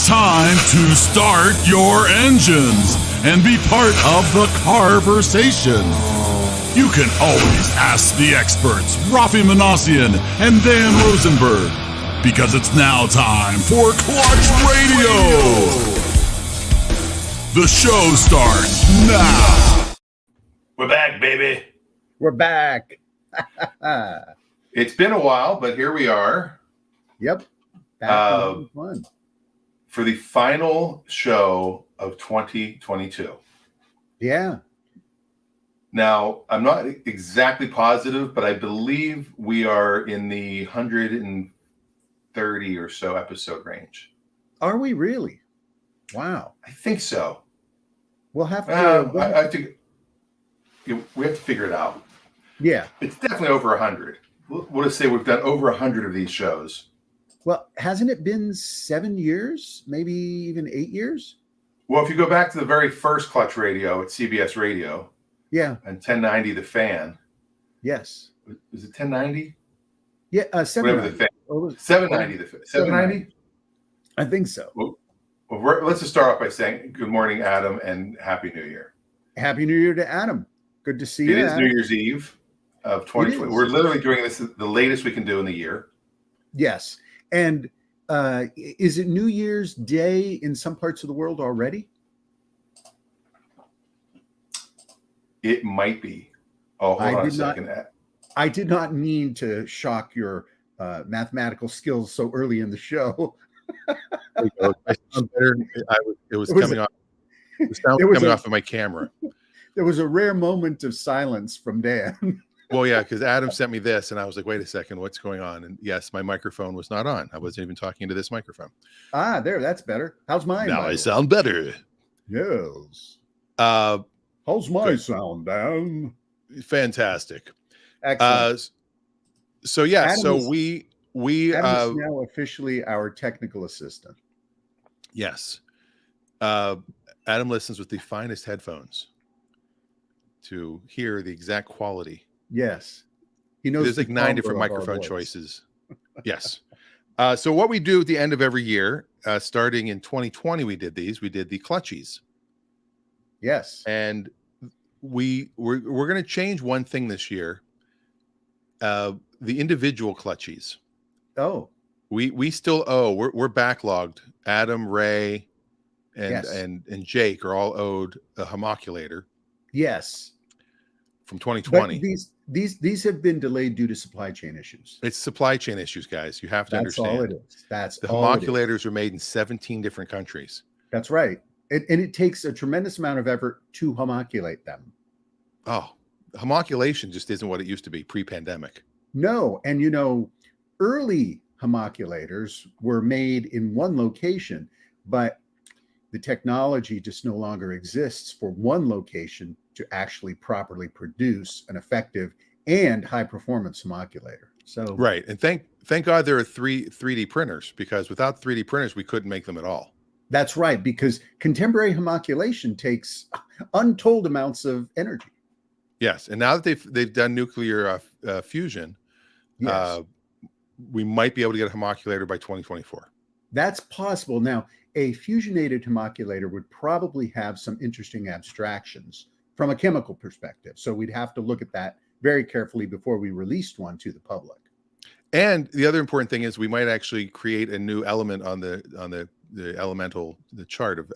It's time to start your engines and be part of the conversation. You can always ask the experts, Raffi and Dan Rosenberg, because it's now time for Clutch Radio. The show starts now. We're back, baby. We're back. It's been a while, but here we are. Yep. Back fun. For the final show of 2022. Yeah. Now, I'm not exactly positive, but I believe we are in the 130 or so episode range. Are we really? Wow. I think so. We'll have to. We have to figure it out. Yeah. It's definitely over 100. We'll just say we've done over 100 of these shows. Well, hasn't it been 7 years? Maybe even 8 years? Well, if you go back to the very first Clutch Radio at CBS Radio. Yeah. And 1090 The Fan. Yes. Is it 1090? Yeah, 790. The fan. 790 The Fan. 790? I think so. Well, let's just start off by saying good morning, Adam, and Happy New Year. Happy New Year to Adam. Good to see you. It is Adam. New Year's Eve of 2020. We're literally doing this the latest we can do in the year. Yes. And is it New Year's Day in some parts of the world already? It might be. Oh, hold on a second. I did not mean to shock your mathematical skills so early in the show. I sound better. It was coming off. The sound was coming off of my camera. There was a rare moment of silence from Dan. Well, yeah, because Adam sent me this, and I was like, "Wait a second, what's going on?" And yes, my microphone was not on. I wasn't even talking into this microphone. Ah, that's better. How's mine? Now I sound better. Yes. How's my sound, Dan? Fantastic. Excellent. So yeah, Adam so is, we Adam is now officially our technical assistant. Yes. Adam listens with the finest headphones to hear the exact quality. Yes. He knows there's like 9 different microphone choices. Yes. So what we do at the end of every year, starting in 2020, we did the Clutchies. Yes. And we're going to change one thing this year. The individual Clutchies. Oh. We still owe. We're backlogged. Adam, Ray, and Jake are all owed a homoculator. Yes. From 2020. But these have been delayed due to supply chain issues. It's supply chain issues, guys. You have to understand. That's all it is. That's the all homoculators are made in 17 different countries. That's right. And it takes a tremendous amount of effort to homoculate them. Oh, homoculation just isn't what it used to be pre-pandemic. No. And, early homoculators were made in one location, but the technology just no longer exists for one location to actually properly produce an effective and high performance homoculator. So right. And thank God there are 3D printers, because without 3D printers, we couldn't make them at all. That's right, because contemporary homoculation takes untold amounts of energy. Yes. And now that they've done nuclear fusion, yes. We might be able to get a homoculator by 2024. That's possible. Now, a fusionated homoculator would probably have some interesting abstractions from a chemical perspective. So we'd have to look at that very carefully before we released one to the public. And the other important thing is we might actually create a new element on the chart of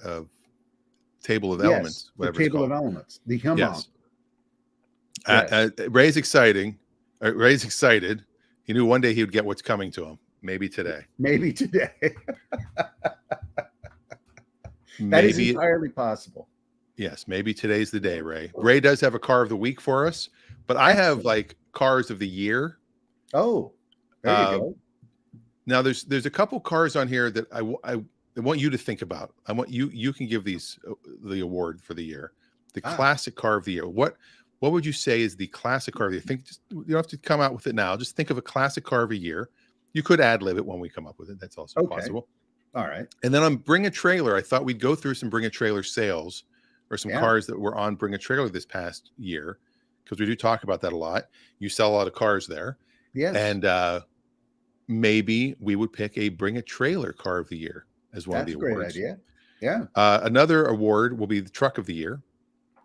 table of elements. The table of elements. The HMOM. Yes. Ray's excited. He knew one day he would get what's coming to him. Maybe today. That is entirely possible. Yes, maybe today's the day, Ray. Ray does have a car of the week for us, but I have like cars of the year. Oh, there you go. Now there's a couple cars on here that I want you to think about. I want you can give these the award for the year. The classic car of the year. What would you say is the classic car of the year? You don't have to come out with it now. Just think of a classic car of a year. You could ad-lib it when we come up with it. That's also possible. All right. And then on Bring a Trailer, I thought we'd go through some Bring a Trailer sales or some cars that were on Bring a Trailer this past year, because we do talk about that a lot. You sell a lot of cars there. Yes. And maybe we would pick a Bring a Trailer car of the year. as one That's of a the great awards. idea. Yeah. Another award will be the Truck of the Year.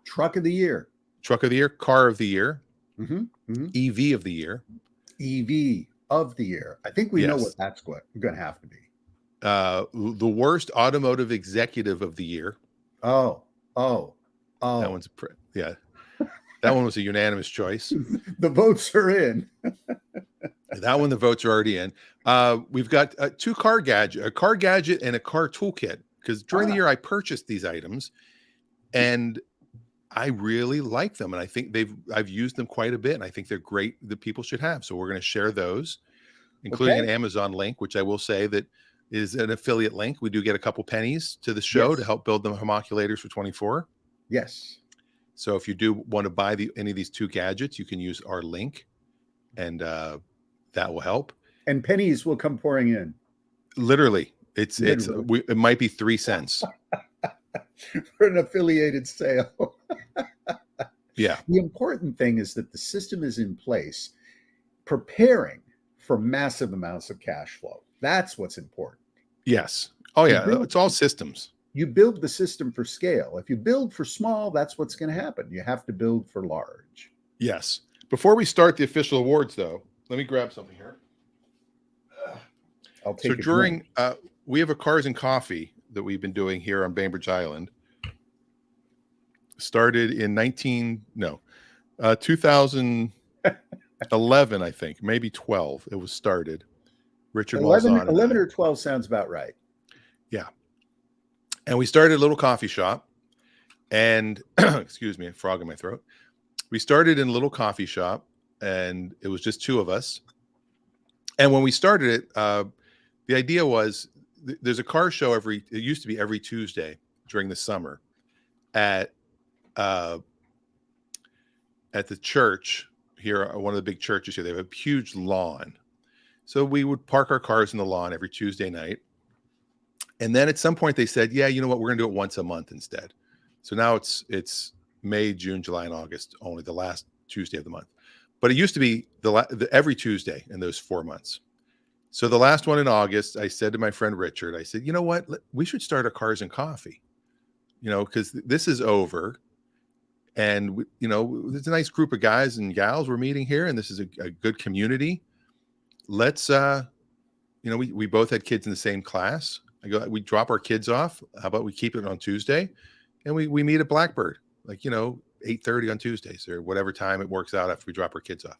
Truck of the year. Truck of the Year, Car of the Year, Hmm. Hmm. EV of the Year. EV of the year. I think we know what that's going to have to be. The Worst Automotive Executive of the Year. Oh. That one's that one was a unanimous choice. The votes are in. That one, the votes are already in. We've got a car gadget and a car toolkit, because during the year I purchased these items and I really like them, and I think I've used them quite a bit, and I think they're great that people should have. So we're going to share those, including an Amazon link, which I will say that is an affiliate link. We do get a couple pennies to the show to help build the homoculators for 24. Yes. So if you do want to buy any of these two gadgets, you can use our link, and that will help. And pennies will come pouring in. Literally, it might be 3 cents for an affiliated sale. Yeah. The important thing is that the system is in place, preparing for massive amounts of cash flow. That's what's important. Yes. Oh yeah. It's all systems. You build the system for scale. If you build for small, that's what's going to happen. You have to build for large. Yes. Before we start the official awards, though, let me grab something here. I'll take we have a Cars and Coffee that we've been doing here on Bainbridge Island. Started in 2011, I think, maybe 12. It was started. Richard 11 or 12 sounds about right. Yeah. And we started a little coffee shop, and excuse me, a frog in my throat. We started in a little coffee shop, and it was just two of us. And when we started it, the idea was there's a car show it used to be every Tuesday during the summer at the church here, one of the big churches here. They have a huge lawn. So we would park our cars in the lawn every Tuesday night. And then at some point they said, yeah, you know what? We're going to do it once a month instead. So now it's May, June, July, and August, only the last Tuesday of the month. But it used to be every Tuesday in those 4 months. So the last one in August, I said to my friend Richard, I said, you know what? We should start a Cars and Coffee, because this is over. And, there's a nice group of guys and gals we're meeting here, and this is a good community. Let's, we both had kids in the same class. We drop our kids off. How about we keep it on Tuesday? And we meet at Blackbird, 8:30 on Tuesdays or whatever time it works out after we drop our kids off.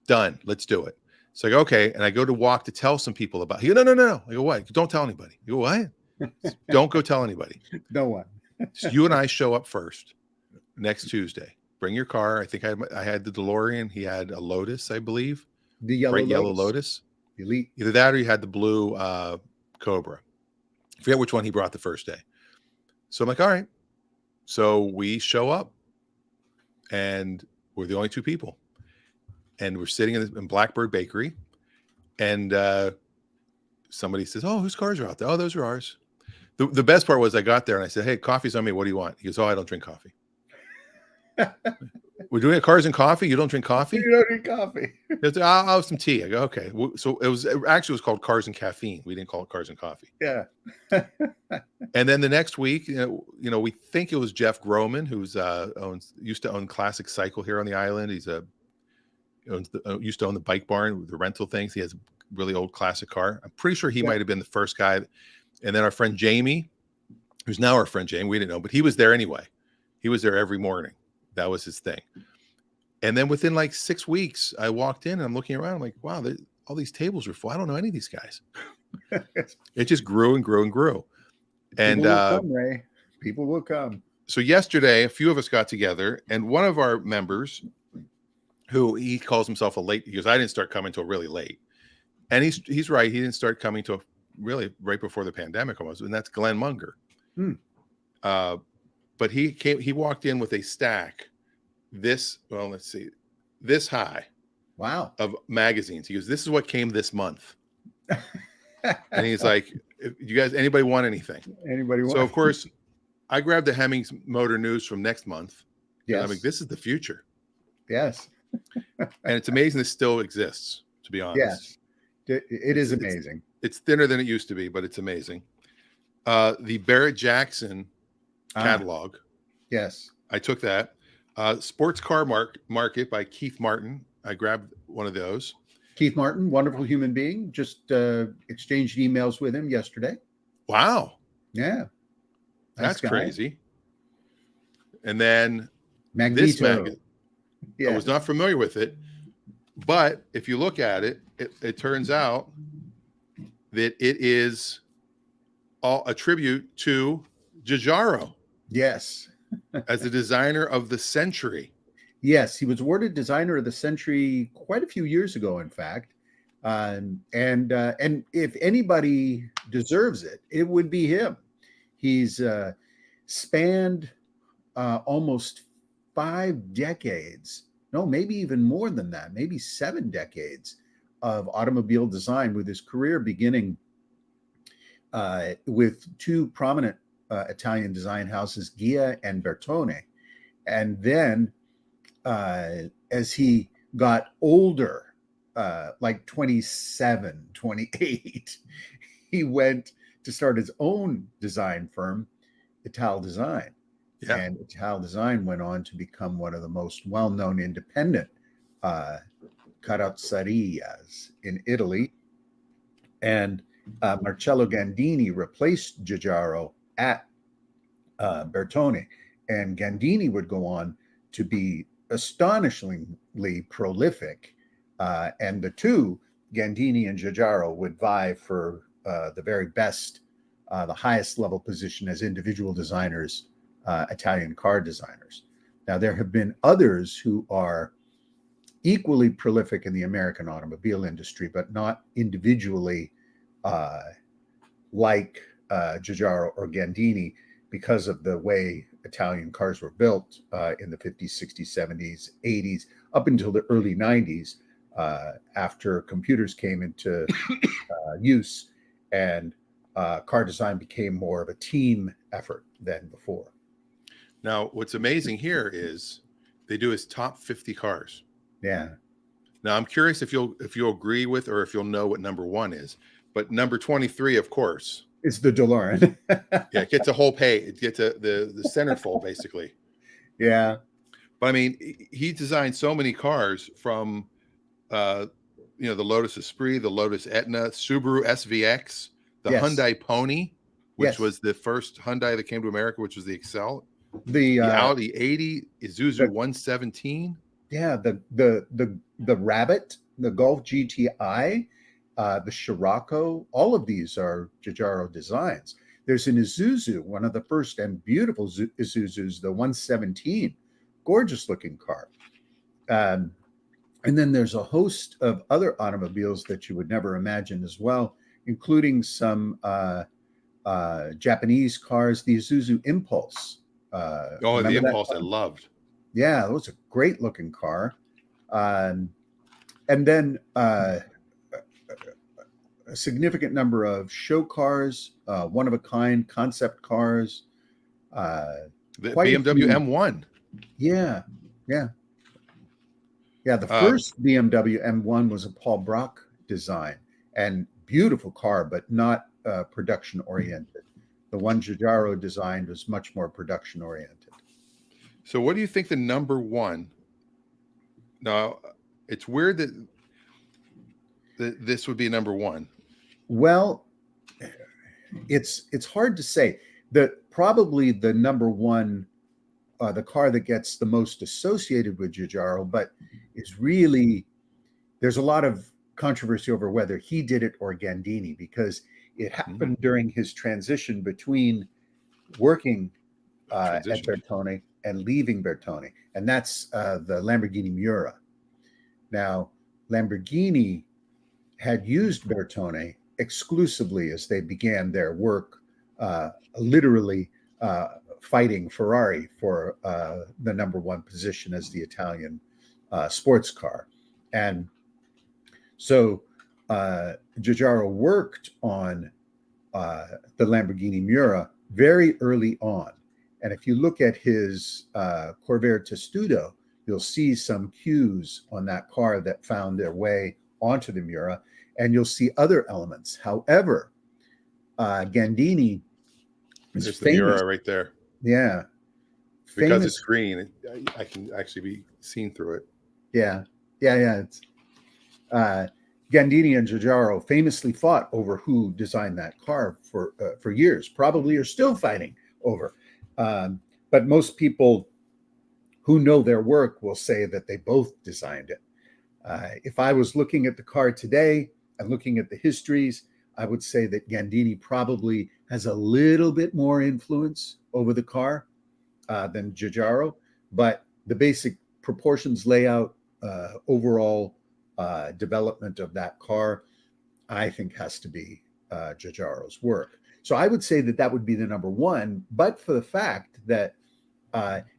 Done. Let's do it. So I go, okay. And I go to walk to tell some people about it. He goes, no. I go, what? Don't tell anybody. You go, what? Don't go tell anybody. No one. So you and I show up first next Tuesday. Bring your car. I think I had the DeLorean. He had a Lotus, I believe. The yellow Lotus. Elite. Either that or he had the blue Cobra. I forget which one he brought the first day. So I'm like, all right. So we show up, and we're the only two people. And we're sitting in Blackbird Bakery, and somebody says, oh, whose cars are out there? Oh, those are ours. The best part was I got there and I said, hey, coffee's on me. What do you want? He goes, oh, I don't drink coffee. We're doing a Cars and Coffee. You don't drink coffee? You don't drink coffee. Goes, I'll have some tea. I go, okay. So it was called Cars and Caffeine. We didn't call it Cars and Coffee. Yeah. And then the next week, we think it was Jeff Groman, who's used to own Classic Cycle here on the island. He's used to own the Bike Barn, the rental things. He has a really old classic car. I'm pretty sure he might have been the first guy. And then our friend Jamie, who's now our friend Jamie, we didn't know, but he was there anyway. He was there every morning. That was his thing. And then within 6 weeks, I walked in and I'm looking around. I'm like, wow, all these tables are full. I don't know any of these guys. It just grew and grew and grew. And People will come, Ray. People will come. So yesterday, a few of us got together, and one of our members, who he calls himself a late, he goes, I didn't start coming till really late. And he's right. He didn't start coming till really right before the pandemic almost. And that's Glenn Munger. But he walked in with a stack this high. Wow. Of magazines. He goes, this is what came this month. And he's like, you guys, anybody want anything? So of course I grabbed the Hemmings Motor News from next month. Yes. I'm like, this is the future. Yes. And it's amazing this still exists, to be honest. Yes. It is amazing. It's thinner than it used to be, but it's amazing. The Barrett Jackson catalog. Yes. I took that. Sports Car Market by Keith Martin. I grabbed one of those. Keith Martin, wonderful human being. Just exchanged emails with him yesterday. Wow. Yeah. That's guy. crazy. And then this Magneto. magazine. Yeah. I was not familiar with it, but if you look at it, it turns out that it is all a tribute to Giugiaro Yes. as the designer of the century. Yes, he was awarded Designer of the Century quite a few years ago, in fact. And if anybody deserves it, it would be him. He's spanned almost 5 decades, no, maybe even more than that, maybe 7 decades of automobile design, with his career beginning with 2 prominent Italian design houses, Ghia and Bertone. And then as he got older, like 27, 28, he went to start his own design firm, Ital Design. Yeah. And Ital Design went on to become one of the most well-known independent carrozzerias in Italy. And Marcello Gandini replaced Giugiaro at Bertone. And Gandini would go on to be astonishingly prolific. And the two, Gandini and Giugiaro, would vie for the very best, the highest level position as individual designers, Italian car designers. Now, there have been others who are equally prolific in the American automobile industry, but not individually like Giugiaro or Gandini, because of the way Italian cars were built in the 50s, 60s, 70s, 80s, up until the early 90s, after computers came into use, and car design became more of a team effort than before. Now, what's amazing here is they do his top 50 cars. Yeah. Now, I'm curious if you'll agree with, or if you'll know what number 1 is. But number 23, of course, it's the DeLorean. Yeah, it gets a whole page. It gets the centerfold, basically. Yeah. But I mean, he designed so many cars, from the Lotus Esprit, the Lotus Etna, Subaru SVX, the Yes. Hyundai Pony, which Yes. was the first Hyundai that came to America, which was the Excel, The Audi 80, Isuzu 117. Yeah, the Rabbit, the Golf GTI, the Scirocco, all of these are Giugiaro designs. There's an Isuzu, one of the first and beautiful Isuzus, the 117, gorgeous looking car. And then there's a host of other automobiles that you would never imagine as well, including some Japanese cars, the Isuzu Impulse. The Impulse I loved. Yeah, it was a great looking car. And then a significant number of show cars, one of a kind concept cars. The BMW M1. Yeah. The first BMW M1 was a Paul Brock design, and beautiful car, but not production oriented. The one Giugiaro designed was much more production oriented. So what do you think the number 1? Now, it's weird that this would be number 1. Well, it's hard to say. Probably the number 1, the car that gets the most associated with Giugiaro, but is really, there's a lot of controversy over whether he did it or Gandini, because it happened during his transition between working at Bertone and leaving Bertone, and that's the Lamborghini Miura. Now, Lamborghini had used Bertone exclusively as they began their work, literally fighting Ferrari for the number 1 position as the Italian sports car. And so Giugiaro worked on the Lamborghini Miura very early on. And if you look at his Corvair Testudo, you'll see some cues on that car that found their way onto the Miura, and you'll see other elements. However, Gandini It's There's the famous. Miura right there. Yeah. Because Famous. it's green, I can actually be seen through it. Yeah. It's Gandini and Giugiaro famously fought over who designed that car for years. Probably are still fighting over. But most people who know their work will say that they both designed it. If I was looking at the car today and looking at the histories, I would say that Gandini probably has a little bit more influence over the car than Giugiaro, but the basic proportions, layout, overall development of that car, I think has to be Giugiaro's work. So I would say that would be the number one, but for the fact that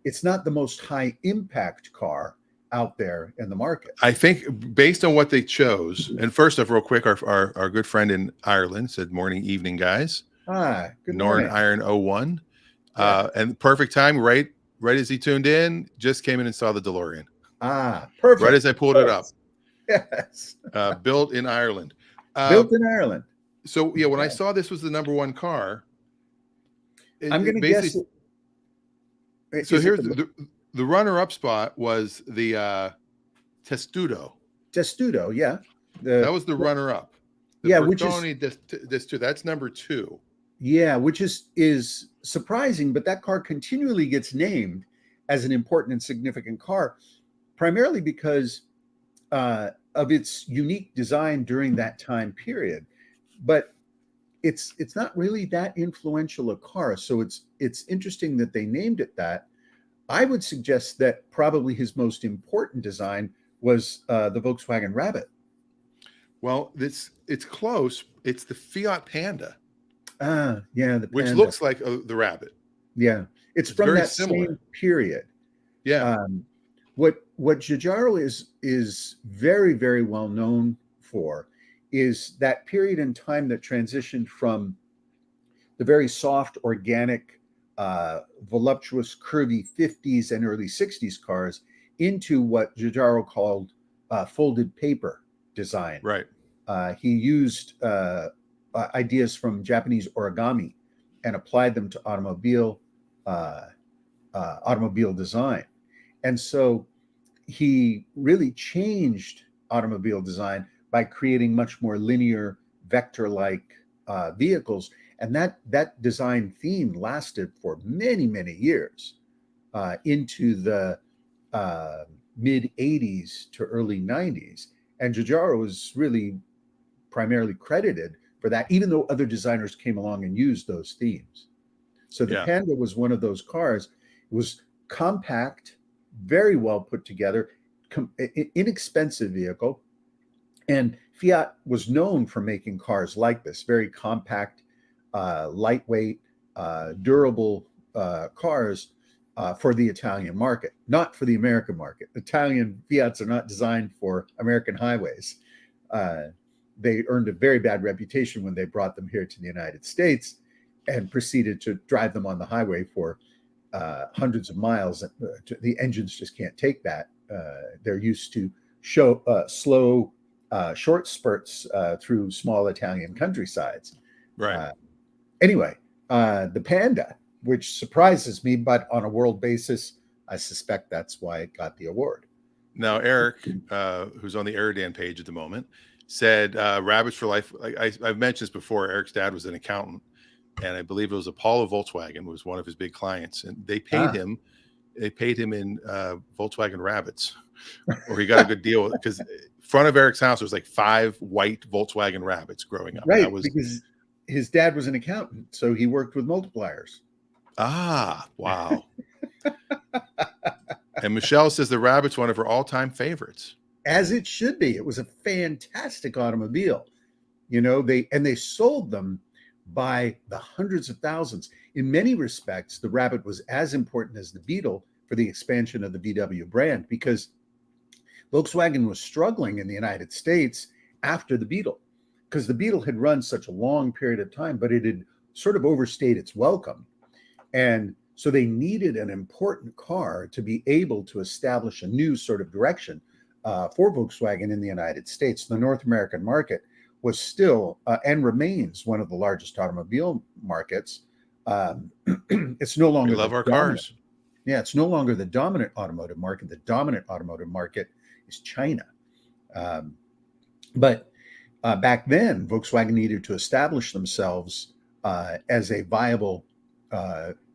it's not the most high impact car out there in the market. I think based on what they chose, and first off, real quick, our good friend in Ireland said, morning, evening, guys. Good Norn morning. Iron 01. Yeah. And perfect time, right as he tuned in, just came in and saw the DeLorean. Perfect. Right as I pulled it up. Yes. Built in Ireland. Built in Ireland. So yeah, when I saw this was the number one car, I'm going to guess it. So here's the runner-up spot was the Testudo. Testudo, yeah. That was the runner-up. Which is that's number 2. Yeah, which is surprising, but that car continually gets named as an important and significant car, primarily because of its unique design during that time period. But it's not really that influential a car, so it's interesting that they named it that. I would suggest that probably his most important design was the Volkswagen Rabbit. Well, it's close. It's the Fiat Panda. The Panda. Which looks like the Rabbit. Yeah, it's from very that similar. same period. Yeah. What Giugiaro is very, very well known for is that period in time that transitioned from the very soft, organic, voluptuous, curvy 50s and early 60s cars into what Giugiaro called folded paper design. Right. He used ideas from Japanese origami and applied them to automobile design. And so he really changed automobile design by creating much more linear, vector-like vehicles. And that design theme lasted for many, many years into the mid 80s to early 90s. And Giugiaro was really primarily credited for that, even though other designers came along and used those themes. So the Panda was one of those cars. It was compact, very well put together, inexpensive vehicle. And Fiat was known for making cars like this, very compact, lightweight, durable cars for the Italian market, not for the American market. Italian Fiats are not designed for American highways. They earned a very bad reputation when they brought them here to the United States and proceeded to drive them on the highway for hundreds of miles. The engines just can't take that. They're used to slow, short spurts through small Italian countrysides. Right. Anyway, the Panda, which surprises me, but on a world basis, I suspect that's why it got the award. Now, Eric, who's on the Eridan page at the moment, said Rabbits for Life. I've mentioned this before. Eric's dad was an accountant, and I believe it was Apollo Volkswagen was one of his big clients, and they paid him. They paid him in Volkswagen Rabbits, or he got a good deal because front of Eric's house was like 5 white Volkswagen Rabbits growing up. Right, because his dad was an accountant, so he worked with multipliers. Ah, wow. And Michelle says the Rabbit's one of her all-time favorites. As it should be. It was a fantastic automobile. You know, they sold them by the hundreds of thousands. In many respects, the Rabbit was as important as the Beetle for the expansion of the VW brand, because Volkswagen was struggling in the United States after the Beetle, because the Beetle had run such a long period of time, but it had sort of overstayed its welcome. And so they needed an important car to be able to establish a new sort of direction for Volkswagen in the United States. The North American market was still and remains one of the largest automobile markets, Um, it's no We longer love the our dominant. cars. Yeah, it's no longer the dominant automotive market. The dominant automotive market is China. Um, but back then, Volkswagen needed to establish themselves as a viable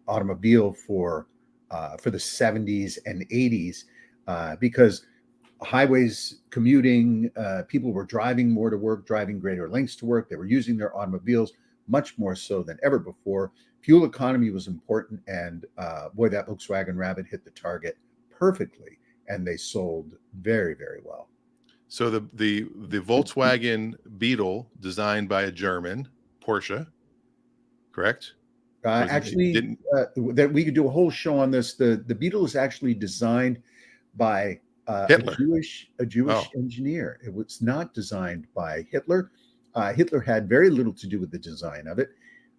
automobile for the 70s and 80s because highways, commuting, people were driving more to work, driving greater lengths to work. They were using their automobiles much more so than ever before. Fuel economy was important, and boy, that Volkswagen Rabbit hit the target perfectly, and they sold very, very well. So the Volkswagen Beetle, designed by a German, Porsche, correct? Actually, that we could do a whole show on this. The Beetle is actually designed by Hitler. a Jewish engineer. It was not designed by Hitler. Hitler had very little to do with the design of it.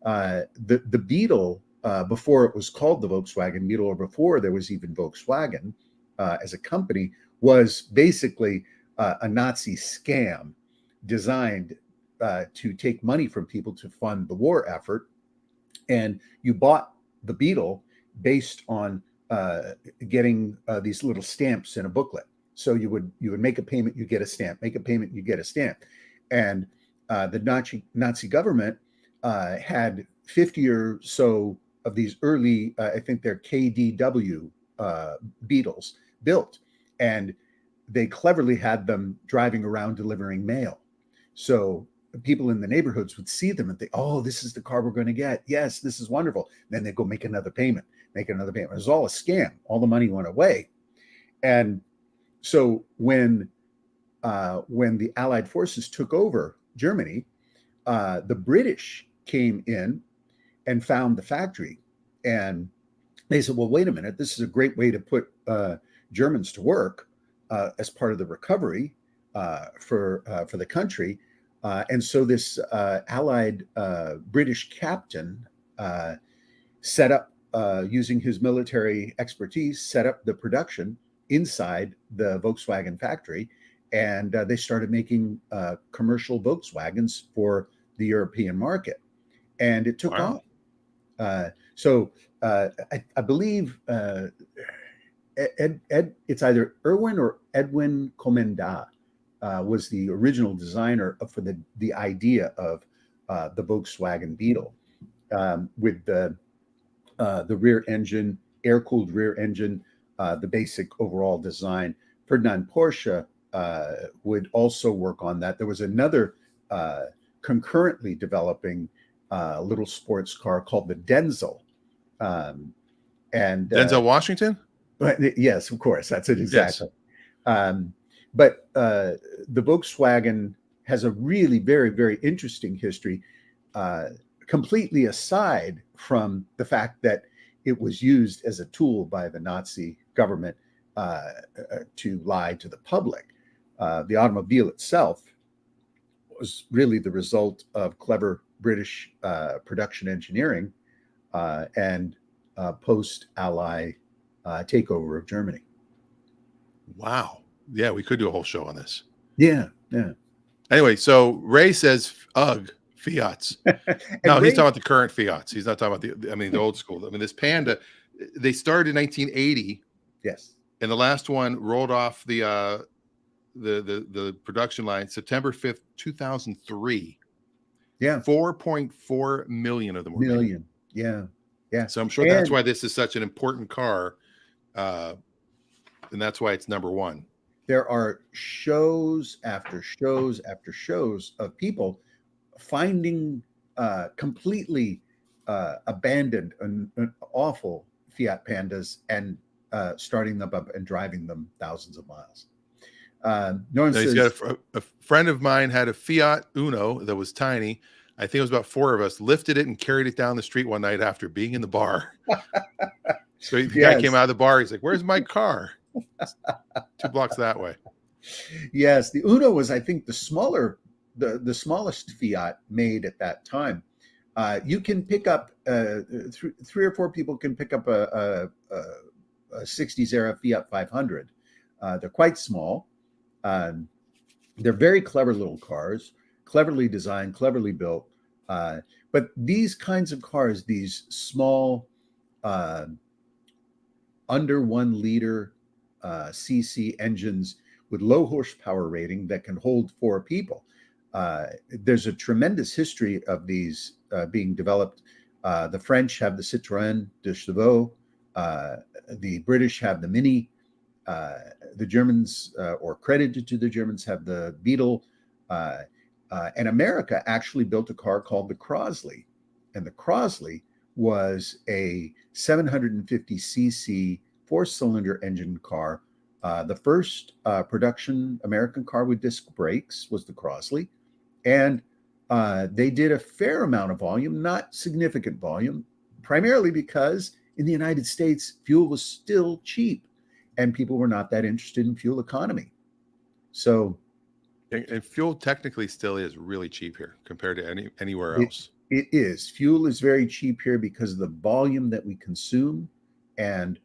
The Beetle, before it was called the Volkswagen Beetle, or before there was even Volkswagen as a company, was basically a Nazi scam designed to take money from people to fund the war effort. And you bought the Beetle based on getting these little stamps in a booklet. So you would make a payment, you get a stamp, make a payment, you get a stamp. And the Nazi government had 50 or so of these early, I think they're KDW Beetles built, and they cleverly had them driving around delivering mail. So people in the neighborhoods would see them and think, oh, this is the car we're going to get. Yes, this is wonderful. Then they go make another payment. It was all a scam. All the money went away. And so when the Allied forces took over Germany, the British came in and found the factory. And they said, well, wait a minute, this is a great way to put Germans to work as part of the recovery for the country. And so this Allied British captain set up, using his military expertise, set up the production inside the Volkswagen factory. And they started making commercial Volkswagens for the European market. And it took off. So I believe it's either Erwin or Edwin Comenda was the original designer for the idea of the Volkswagen Beetle with the rear engine, air-cooled rear engine, the basic overall design. Ferdinand Porsche would also work on that. There was another concurrently developing little sports car called the Denzel. And Denzel Washington? But yes, of course, that's it exactly. Yes. But the Volkswagen has a really very, very interesting history, completely aside from the fact that it was used as a tool by the Nazi government to lie to the public. The automobile itself was really the result of clever British production engineering and post-Ally takeover of Germany. Wow. Yeah, we could do a whole show on this. Yeah. Anyway, so Ray says, ugh, Fiats. No, he's talking about the current Fiats. He's not talking about the old school. I mean, this Panda, they started in 1980. Yes. And the last one rolled off the production line September 5th, 2003. Yeah. 4.4 million of them were made. Yeah. So I'm sure that's why this is such an important car. And that's why it's number one. There are shows after shows after shows of people finding completely abandoned and awful Fiat Pandas and starting them up and driving them thousands of miles. A friend of mine had a Fiat Uno that was tiny. I think it was about four of us lifted it and carried it down the street one night after being in the bar. So the guy came out of the bar. He's like, "Where's my car?" 2 blocks that way. Yes, the Uno was, I think, the smallest Fiat made at that time. You can pick up 3 or 4 people can pick up a 60s era Fiat 500. They're quite small. They're very clever little cars, cleverly designed, cleverly built. But these kinds of cars, these small, uh, under 1 liter cc engines with low horsepower rating that can hold 4 people. There's a tremendous history of these being developed. The French have the Citroën de Chevaux. The British have the Mini. The Germans, or credited to the Germans, have the Beetle. And America actually built a car called the Crosley. And the Crosley was a 750cc 4-cylinder engine car. The first production American car with disc brakes was the Crosley. And they did a fair amount of volume, not significant volume, primarily because in the United States, fuel was still cheap and people were not that interested in fuel economy. So, and fuel technically still is really cheap here compared to anywhere else. It is. Fuel is very cheap here because of the volume that we consume, and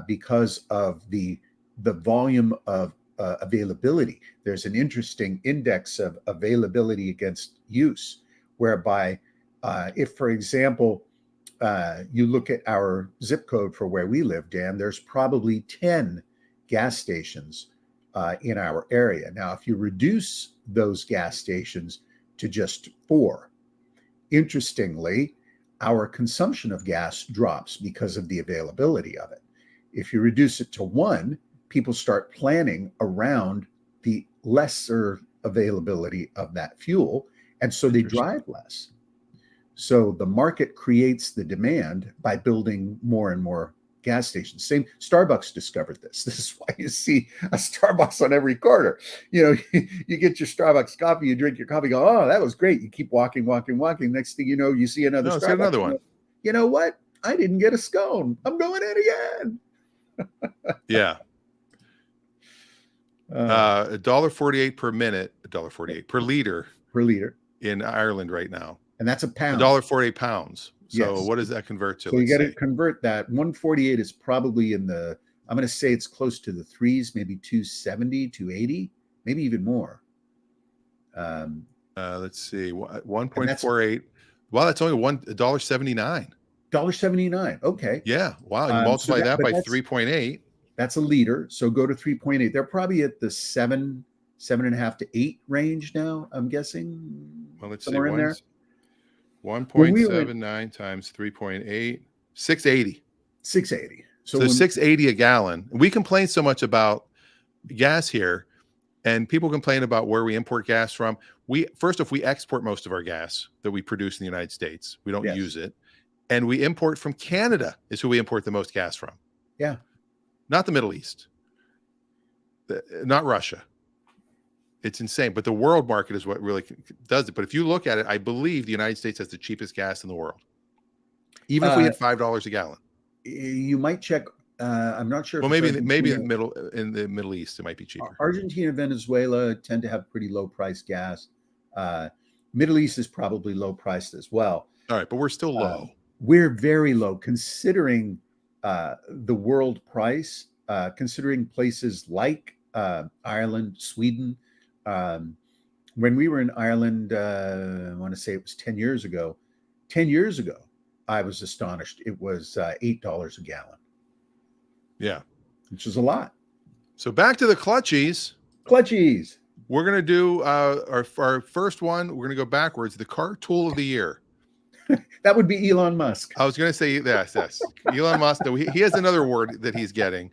because of the volume of availability. There's an interesting index of availability against use, whereby if, for example, you look at our zip code for where we live, Dan, there's probably 10 gas stations in our area. Now, if you reduce those gas stations to just 4, interestingly, our consumption of gas drops because of the availability of it. If you reduce it to 1, people start planning around the lesser availability of that fuel, and so they drive less. So the market creates the demand by building more and more gas stations. Same, Starbucks discovered this. This is why you see a Starbucks on every corner. You know, you get your Starbucks coffee, you drink your coffee, go, oh, that was great. You keep walking. Next thing you know, you see another Starbucks. See another one. You know what? I didn't get a scone. I'm going in again. Yeah. $1.48 per minute, $1.48 per liter in Ireland right now. And that's a pound. $1.48 pounds. So yes. What does that convert to? So you got to convert that. 148 is probably in the, I'm going to say it's close to the threes, maybe 270, 280, maybe even more. Let's see, 1.48. Well, that's only $1.79. $1.79. Okay. Yeah. Wow. You multiply that by 3.8. That's a liter. So go to 3.8. They're probably at the 7.5 to 8 range now, I'm guessing. Well, let's somewhere see. In there. 1.79 times 3.8, 680. 680. So 680 a gallon. We complain so much about gas here, and people complain about where we import gas from. First off, we export most of our gas that we produce in the United States. We don't use it. And we import from Canada is who we import the most gas from. Yeah. Not the Middle East. Not Russia. It's insane. But the world market is what really does it. But if you look at it, I believe the United States has the cheapest gas in the world. Even if we had $5 a gallon. You might check. I'm not sure. Well, maybe in the Middle East, it might be cheaper. Argentina, Venezuela tend to have pretty low price gas. Middle East is probably low priced as well. All right, but we're still low. We're very low considering the world price, considering places like Ireland, Sweden. When we were in Ireland, I want to say it was 10 years ago. 10 years ago, I was astonished. It was $8 a gallon. Yeah. Which is a lot. So back to the Clutchies. Clutchies. We're going to do our first one. We're going to go backwards. The car tool of the year. That would be Elon Musk. I was going to say yes. Elon Musk. No, he has another award that he's getting.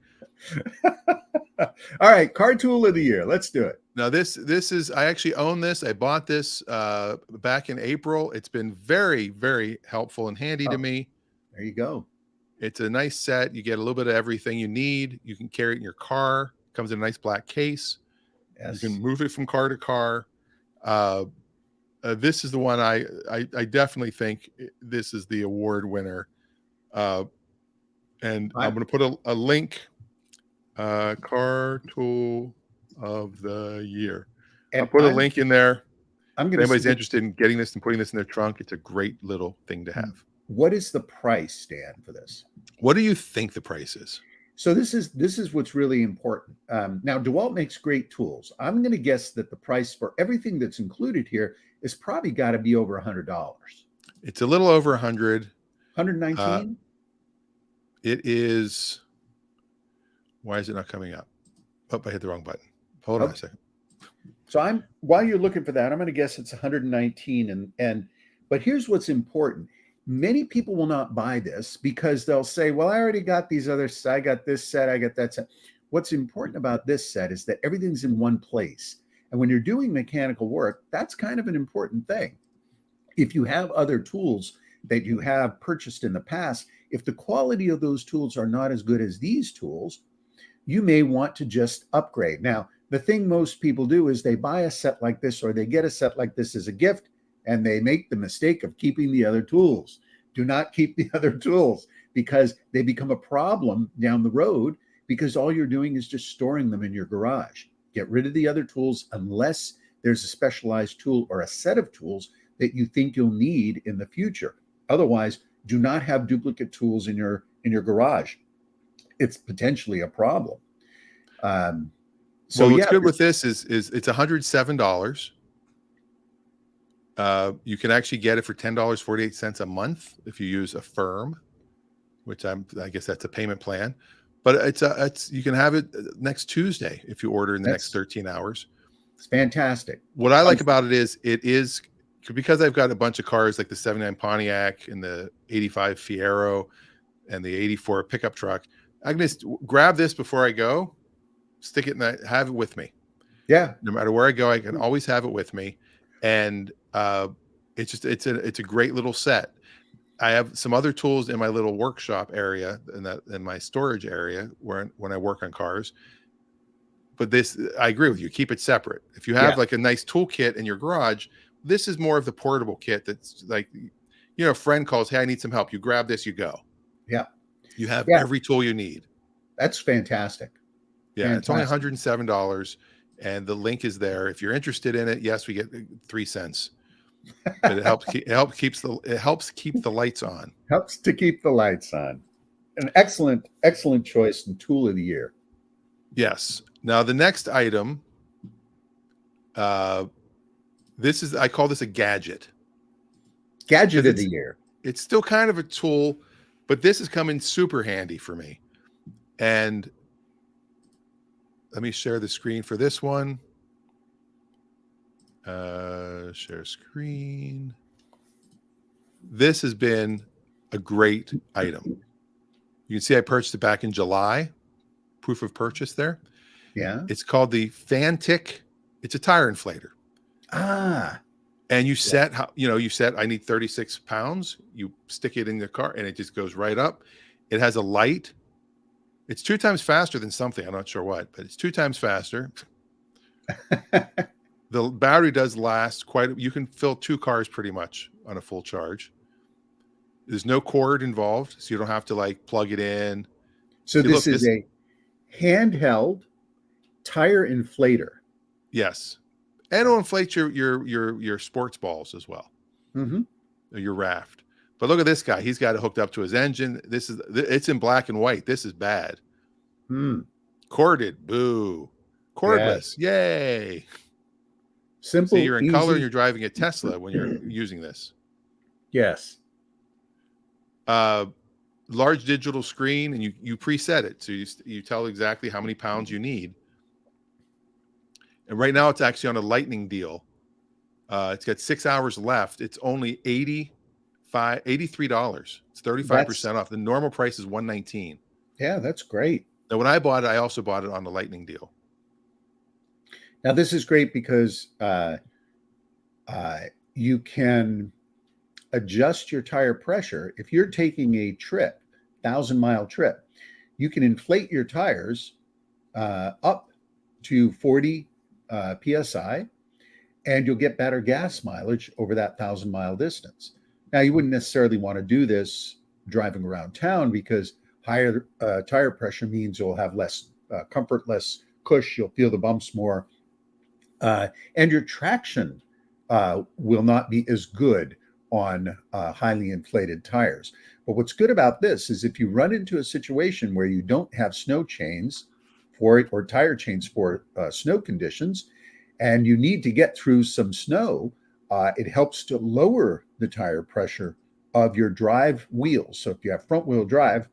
All right, car tool of the year. Let's do it. Now this is, I actually own this. I bought this back in April. It's been very, very helpful and handy to me. There you go. It's a nice set. You get a little bit of everything you need. You can carry it in your car. It comes in a nice black case. Yes. You can move it from car to car. This is the one I definitely think this is the award winner. And I'm going to put a link. Car tool of the year. And I'll put a link in there. If anybody's interested in getting this and putting this in their trunk, it's a great little thing to have. What is the price, Dan, for this? What do you think the price is? So this is what's really important. Now, DeWalt makes great tools. I'm going to guess that the price for everything that's included here is probably got to be over $100. It's a little over 100. 119. It is. Why is it not coming up? Oh, I hit the wrong button. Hold on a second. So while you're looking for that, I'm going to guess it's 119. But here's what's important. Many people will not buy this because they'll say, well, I already got these others. I got this set. I got that set. What's important about this set is that everything's in one place. And when you're doing mechanical work, that's kind of an important thing. If you have other tools that you have purchased in the past, if the quality of those tools are not as good as these tools, you may want to just upgrade. Now, the thing most people do is they buy a set like this, or they get a set like this as a gift, and they make the mistake of keeping the other tools. Do not keep the other tools because they become a problem down the road, because all you're doing is just storing them in your garage. Get rid of the other tools unless there's a specialized tool or a set of tools that you think you'll need in the future. Otherwise, do not have duplicate tools in your garage. It's potentially a problem. So what's good with this is it's $107. You can actually get it for $10.48 a month if you use a firm, which I guess that's a payment plan. But it's you can have it next Tuesday if you order in the next 13 hours. It's fantastic. What I like about it is because I've got a bunch of cars like the 79 Pontiac and the 85 Fiero and the 84 pickup truck. I can just grab this before I go, stick it have it with me. Yeah. No matter where I go, I can always have it with me. And it's a great little set. I have some other tools in my little workshop area in my storage area when I work on cars. But this, I agree with you. Keep it separate. If you have like a nice toolkit in your garage, this is more of the portable kit. That's like, a friend calls, hey, I need some help. You grab this, you go. Yeah. You have every tool you need. That's fantastic. Yeah. It's only $107. And the link is there. If you're interested in it, yes, we get 3 cents. But it helps keep the lights on. Helps to keep the lights on. An excellent choice and tool of the year. Yes. Now the next item, I call this a gadget. Gadget of the year. It's still kind of a tool, but this is coming super handy for me. And let me share the screen for this one. Share screen. This has been a great item. You can see I purchased it back in July. Proof of purchase there. Yeah. It's called the Fantic. It's a tire inflator. And you set I need 36 pounds. You stick it in the car and it just goes right up. It has a light. It's 2 times faster than something. I'm not sure what, but it's 2 times faster. The battery does last you can fill 2 cars pretty much on a full charge. There's no cord involved, so you don't have to plug it in. So this is a handheld tire inflator. Yes. And it'll inflate your sports balls as well. Mm-hmm. Or your raft. But look at this guy. He's got it hooked up to his engine. It's in black and white. This is bad. Corded. Boo. Cordless. Yes. Yay. Simple. See, you're in easy. color and you're driving a Tesla when you're using this. Yes. Large digital screen, and you preset it. So you tell exactly how many pounds you need. And right now it's actually on a lightning deal. It's got 6 hours left. It's only $83. It's 35% off. The normal price is $119. Yeah, that's great. Now, when I bought it, I also bought it on the lightning deal. Now, this is great because you can adjust your tire pressure. If you're taking a trip, 1,000-mile trip, you can inflate your tires up to 40 PSI, and you'll get better gas mileage over that 1,000-mile distance. Now, you wouldn't necessarily want to do this driving around town because higher tire pressure means you'll have less comfort, less cush, you'll feel the bumps more, and your traction will not be as good on highly inflated tires. But what's good about this is if you run into a situation where you don't have snow chains for it or tire chains for snow conditions, and you need to get through some snow, it helps to lower the tire pressure of your drive wheels. So if you have front wheel drive,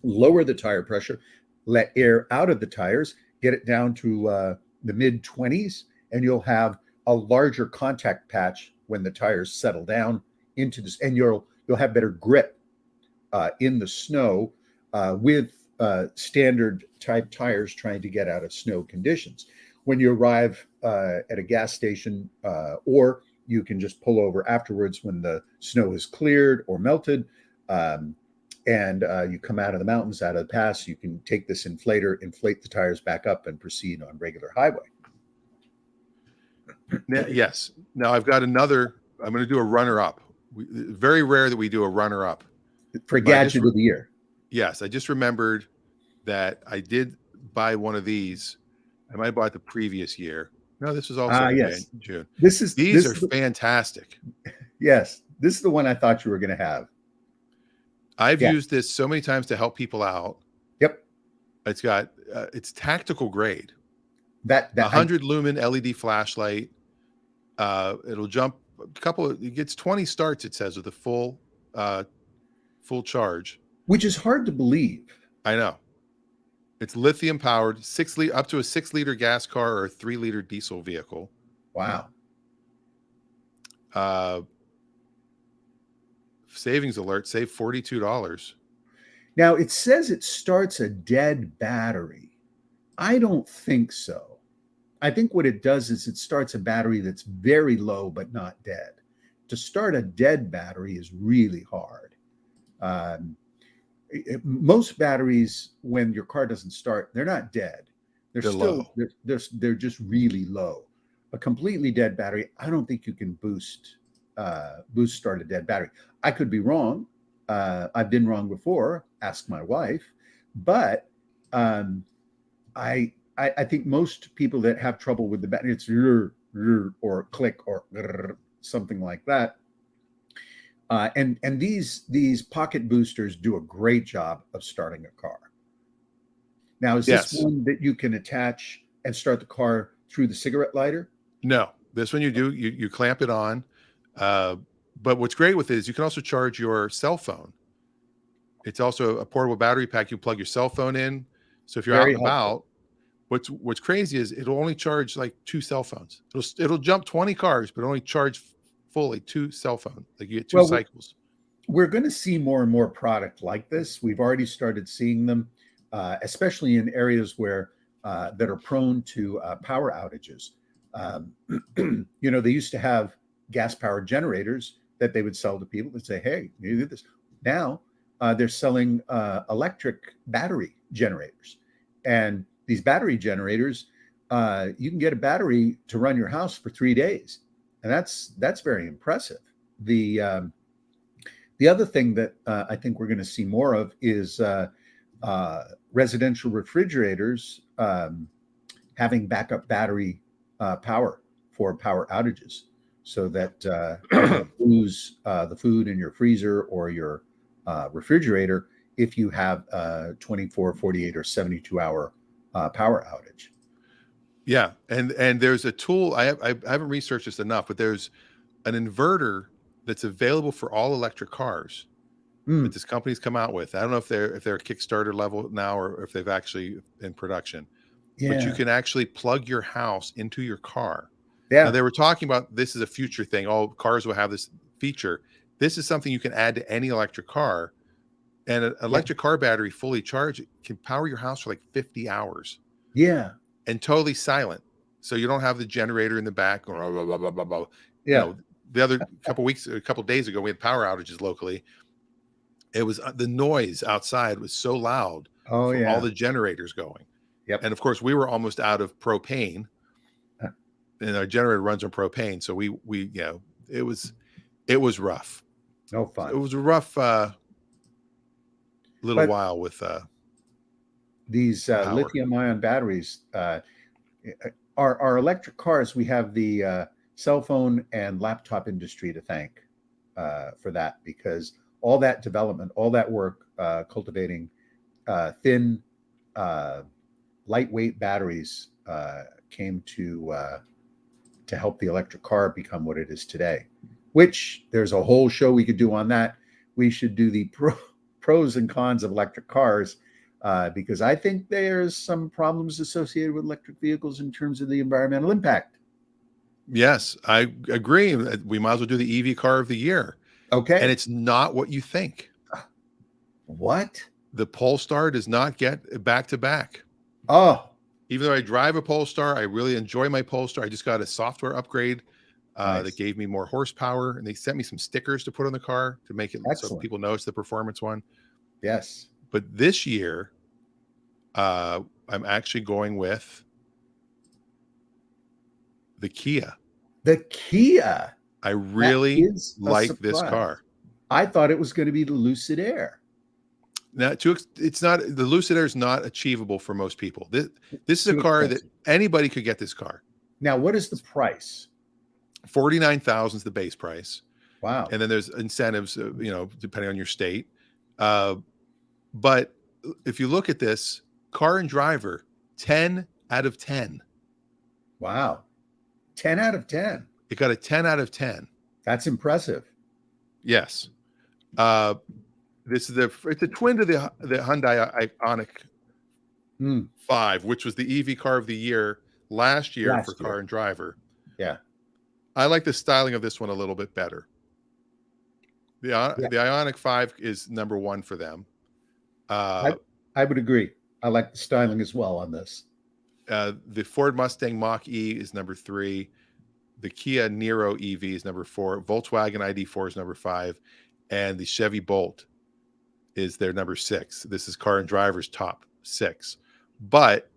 lower the tire pressure, let air out of the tires, get it down to the mid 20s, and you'll have a larger contact patch when the tires settle down into this, and you'll have better grip in the snow with standard type tires trying to get out of snow conditions. When you arrive at a gas station, or you can just pull over afterwards when the snow is cleared or melted, and you come out of the mountains, out of the pass, you can take this inflator, inflate the tires back up, and proceed on regular highway. Yes. Now I've got another. I'm going to do a runner-up. Very rare that we do a runner-up For gadget of the year. Yes, I just remembered that I did buy one of these. I might have bought the previous year. No, this was also yes. June. These are fantastic. Yes, this is the one I thought you were going to have. I've used this so many times to help people out. Yep. It's got it's tactical grade. That 100 lumen LED flashlight. It'll jump a couple of, it gets 20 starts, it says, with a full charge. Which is hard to believe. I know. It's lithium powered, up to a 6-liter gas car or a 3-liter diesel vehicle. Wow. Savings alert, save $42. Now it says it starts a dead battery. I don't think so. I think what it does is it starts a battery that's very low but not dead. To start a dead battery is really hard. Most batteries, when your car doesn't start, they're not dead. They're still low. They're just really low. A completely dead battery, I don't think you can boost start a dead battery. I could be wrong. I've been wrong before. Ask my wife. But I think most people that have trouble with the battery, it's or click or something like that. And these pocket boosters do a great job of starting a car. Now, is this one that you can attach and start the car through the cigarette lighter? No, this one you clamp it on. But what's great with it is you can also charge your cell phone. It's also a portable battery pack. You plug your cell phone in. So if you're out and about, what's crazy is it'll only charge like 2 cell phones. It'll jump 20 cars, but only charge fully 2 cell phones. Like you get 2 cycles. We're going to see more and more product like this. We've already started seeing them, especially in areas where that are prone to power outages. They used to have gas-powered generators that they would sell to people and say, "Hey, you do this." Now they're selling electric battery generators, and these battery generators, you can get a battery to run your house for 3 days, and that's very impressive. The other thing that I think we're going to see more of is residential refrigerators having backup battery power for power outages, so that you don't lose the food in your freezer or your refrigerator if you have a 24, 48, or 72-hour power outage. Yeah, and there's a tool. I haven't researched this enough, but there's an inverter that's available for all electric cars that this company's come out with. I don't know if they're Kickstarter level now or if they've actually in production. Yeah. But you can actually plug your house into your car. Yeah. Now they were talking about this is a future thing. All cars will have this feature. This is something you can add to any electric car. And an electric car battery fully charged can power your house for like 50 hours. Yeah. And totally silent. So you don't have the generator in the back or blah, blah, blah, blah, blah. Yeah. The other a couple days ago, we had power outages locally. It was the noise outside was so loud. Oh, yeah. All the generators going. Yep. And of course, we were almost out of propane, and our generator runs on propane. So we it was rough. No fun. It was a rough little while with these lithium-ion batteries. Our electric cars, we have the cell phone and laptop industry to thank for that, because all that development, all that work cultivating thin, lightweight batteries came to help the electric car become what it is today. Which there's a whole show we could do on that. We should do the pros and cons of electric cars, because I think there's some problems associated with electric vehicles in terms of the environmental impact. Yes, I agree. We might as well do the EV car of the year. Okay. And it's not what you think. What? The Polestar does not get back to back. Oh, Even though I drive a Polestar, I really enjoy my Polestar. I just got a software upgrade nice. that gave me more horsepower, and they sent me some stickers to put on the car to make it so Excellent. people know it's the performance one. Yes. But this year, I'm actually going with the Kia. The Kia. I really That is a like this surprise. car. I thought it was going to be the Lucid Air. Now, it's not, the Lucid Air is not achievable for most people. This is a Too car expensive. that anybody could get this car. Now, what is the price? $49,000 is the base price. Wow. And then there's incentives, depending on your state. But if you look at this, Car and Driver, 10 out of 10. Wow. 10 out of 10. It got a 10 out of 10. That's impressive. Yes. It's a twin to the Hyundai Ioniq 5, which was the EV car of the year last year for Car and Driver. Yeah. I like the styling of this one a little bit better. The Ioniq 5 is number one for them. I would agree. I like the styling as well on this. The Ford Mustang Mach-E is number 3. The Kia Niro EV is number 4. Volkswagen ID4 is number 5. And the Chevy Bolt is their number 6. This is Car and Driver's top 6. But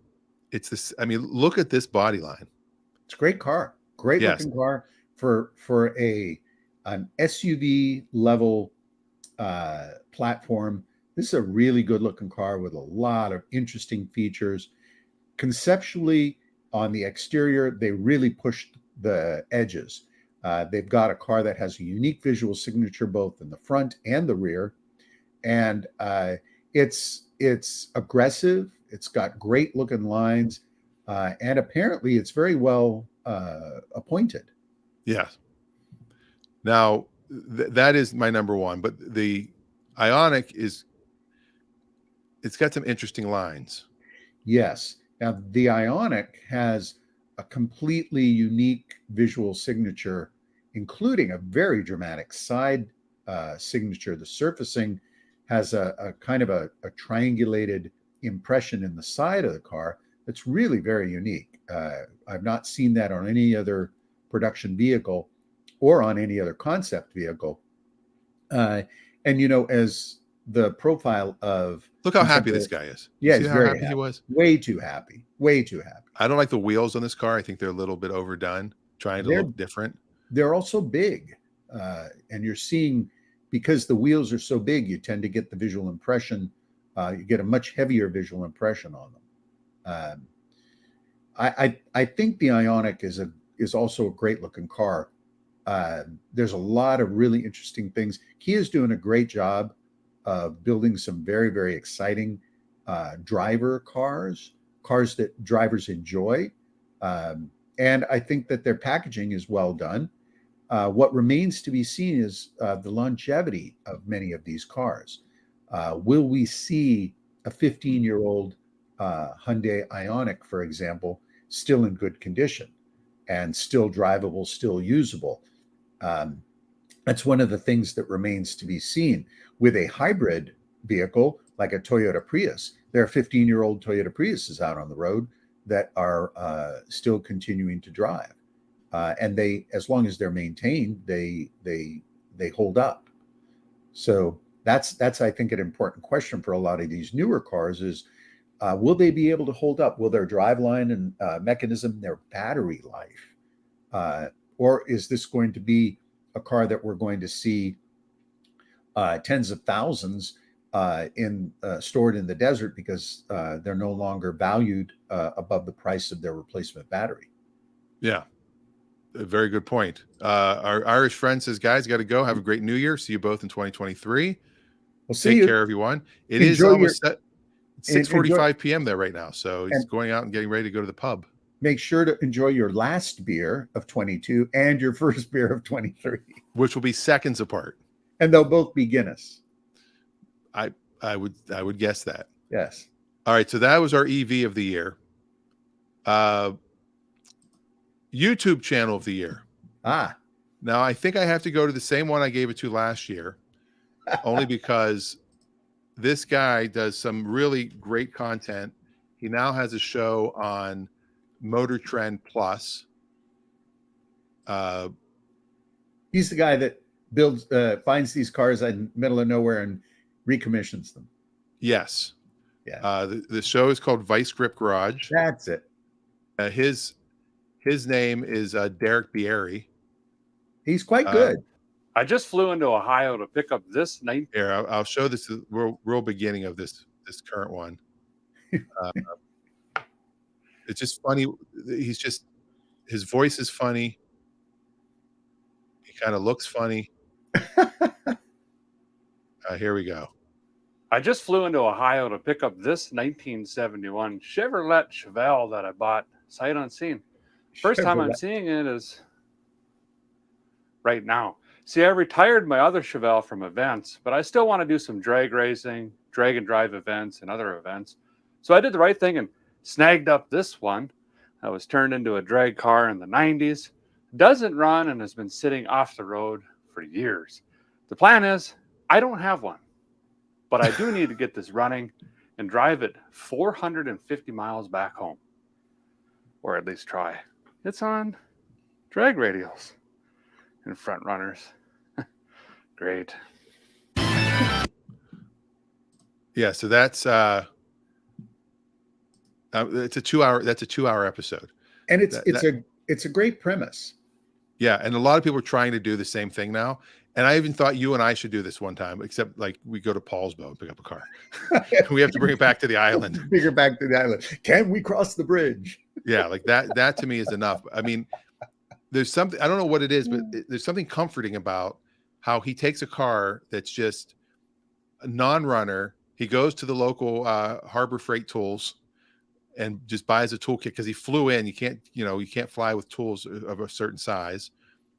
it's this, I mean, look at this body line. It's a great car. Great looking car for an SUV level platform. This is a really good looking car with a lot of interesting features. Conceptually, on the exterior, they really pushed the edges. They've got a car that has a unique visual signature both in the front and the rear, and it's aggressive. It's got great looking lines, and apparently it's very well appointed. Yeah. Now that is my number one, but the Ioniq it's got some interesting lines. Yes. Now the Ioniq has a completely unique visual signature, including a very dramatic side signature. The surfacing has a kind of a triangulated impression in the side of the car that's really very unique. I've not seen that on any other production vehicle or on any other concept vehicle. And as the profile of, look how happy this guy is. Yeah, see he's how very happy he was. Way too happy. Way too happy. I don't like the wheels on this car. I think they're a little bit overdone, trying to look different. They're also big, and you're seeing, because the wheels are so big, you tend to get the visual impression. You get a much heavier visual impression on them. I think the Ioniq is also a great looking car. There's a lot of really interesting things. Kia's doing a great job of building some very, very exciting driver cars that drivers enjoy. And I think that their packaging is well done. What remains to be seen is the longevity of many of these cars. Will we see a 15-year-old Hyundai Ioniq, for example, still in good condition and still drivable, still usable? That's one of the things that remains to be seen. With a hybrid vehicle like a Toyota Prius, there are 15-year-old Toyota Priuses out on the road that are still continuing to drive. And they, as long as they're maintained, they hold up. So that's I think an important question for a lot of these newer cars is, will they be able to hold up? Will their driveline and mechanism, their battery life, or is this going to be a car that we're going to see tens of thousands stored in the desert because they're no longer valued above the price of their replacement battery? Yeah. A very good point. Our Irish friend says, guys, got to go. Have a great New Year. See you both in 2023. We'll see Take you. care, everyone. It is Enjoy almost your- it's en- enjoy- 6:45 p.m. there right now. So he's And- going out and getting ready to go to the pub. Make sure to enjoy your last beer of 22 and your first beer of 23. Which will be seconds apart. And they'll both be Guinness. I would guess that. Yes. All right. So that was our EV of the year. YouTube channel of the year. Now I think I have to go to the same one I gave it to last year, only because this guy does some really great content. He now has a show on Motor Trend Plus. He's the guy that finds these cars in the middle of nowhere and recommissions them. Yes. Yeah. The show is called Vice Grip Garage. That's it. His name is Derek Bieri. He's quite good. I just flew into Ohio to pick up this night. Here, I'll show this the real beginning of this current one. It's just funny. His voice is funny. He kind of looks funny. Here we go. I just flew into Ohio to pick up this 1971 Chevrolet Chevelle that I bought sight unseen. First time I'm seeing it is right now. See, I retired my other Chevelle from events, but I still want to do some drag racing, drag and drive events, and other events. So I did the right thing and snagged up this one that was turned into a drag car in the 90s. Doesn't run and has been sitting off the road for years. The plan is I don't have one, but I do need to get this running and drive it 450 miles back home, or at least try. It's on drag radials and front runners. Great. Yeah, so that's it's a 2-hour. That's a 2-hour episode, and it's a great premise. Yeah, and a lot of people are trying to do the same thing now. And I even thought you and I should do this one time, except like we go to Paulsbo and pick up a car. We have to bring it back to the island. Bring it back to the island. Can we cross the bridge? Yeah, like that. That to me is enough. I mean, there's something, I don't know what it is, but there's something comforting about how he takes a car that's just a non-runner. He goes to the local Harbor Freight Tools and just buys a toolkit because he flew in. You can't fly with tools of a certain size.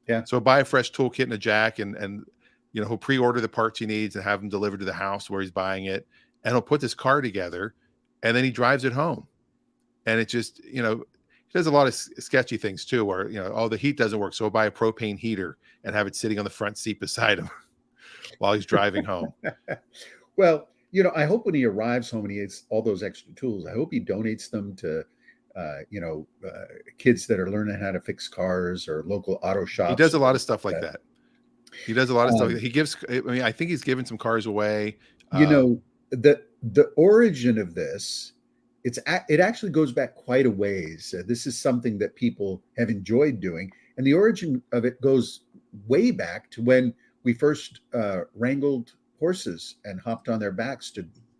Yeah. So buy a fresh toolkit and a jack, and he'll pre-order the parts he needs and have them delivered to the house where he's buying it, and he'll put this car together, and then he drives it home. And it just, he does a lot of sketchy things too, where the heat doesn't work, so he'll buy a propane heater and have it sitting on the front seat beside him while he's driving home. Well, I hope when he arrives home and he has all those extra tools, I hope he donates them to kids that are learning how to fix cars or local auto shops. He does a lot of stuff like that. He does a lot of stuff. He gives, I think he's given some cars away. The origin of this, it actually goes back quite a ways. This is something that people have enjoyed doing. And the origin of it goes way back to when we first wrangled horses and hopped on their backs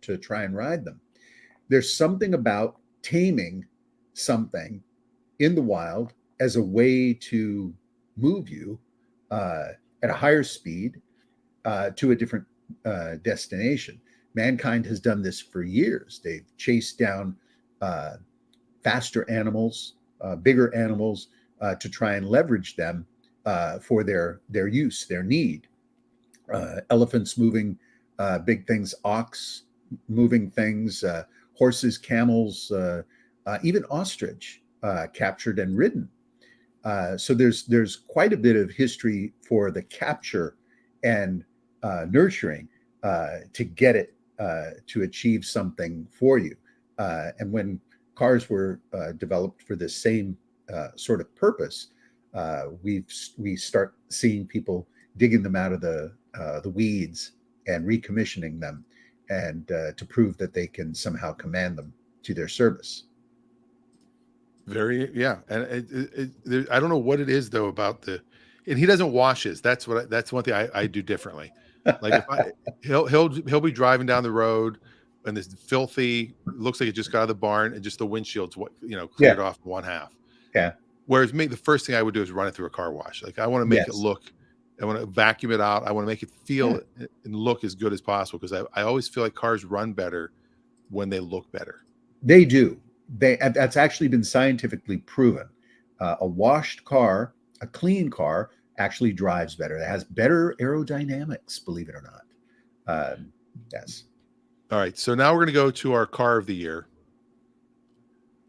to try and ride them. There's something about taming something in the wild as a way to move you at a higher speed to a different destination. Mankind has done this for years. They've chased down faster animals, bigger animals, to try and leverage them for their use, their need. Elephants moving big things, ox moving things, horses, camels, even ostrich captured and ridden. So there's quite a bit of history for the capture and nurturing to get it to achieve something for you. And when cars were developed for the same sort of purpose, we start seeing people digging them out of the weeds and recommissioning them, and to prove that they can somehow command them to their service. Yeah, and I don't know what it is though about and he doesn't wash his. That's one thing I do differently. Like he'll be driving down the road and this filthy, looks like it just got out of the barn, and just the windshield's cleared off one half. Yeah. Whereas me, the first thing I would do is run it through a car wash. Like I want to make it Yes. look, I want to vacuum it out. I want to make it feel and look as good as possible because I always feel like cars run better when they look better. They do. That's actually been scientifically proven. A washed car, a clean car, actually drives better. It has better aerodynamics, believe it or not. Yes. All right. So now we're going to go to our car of the year.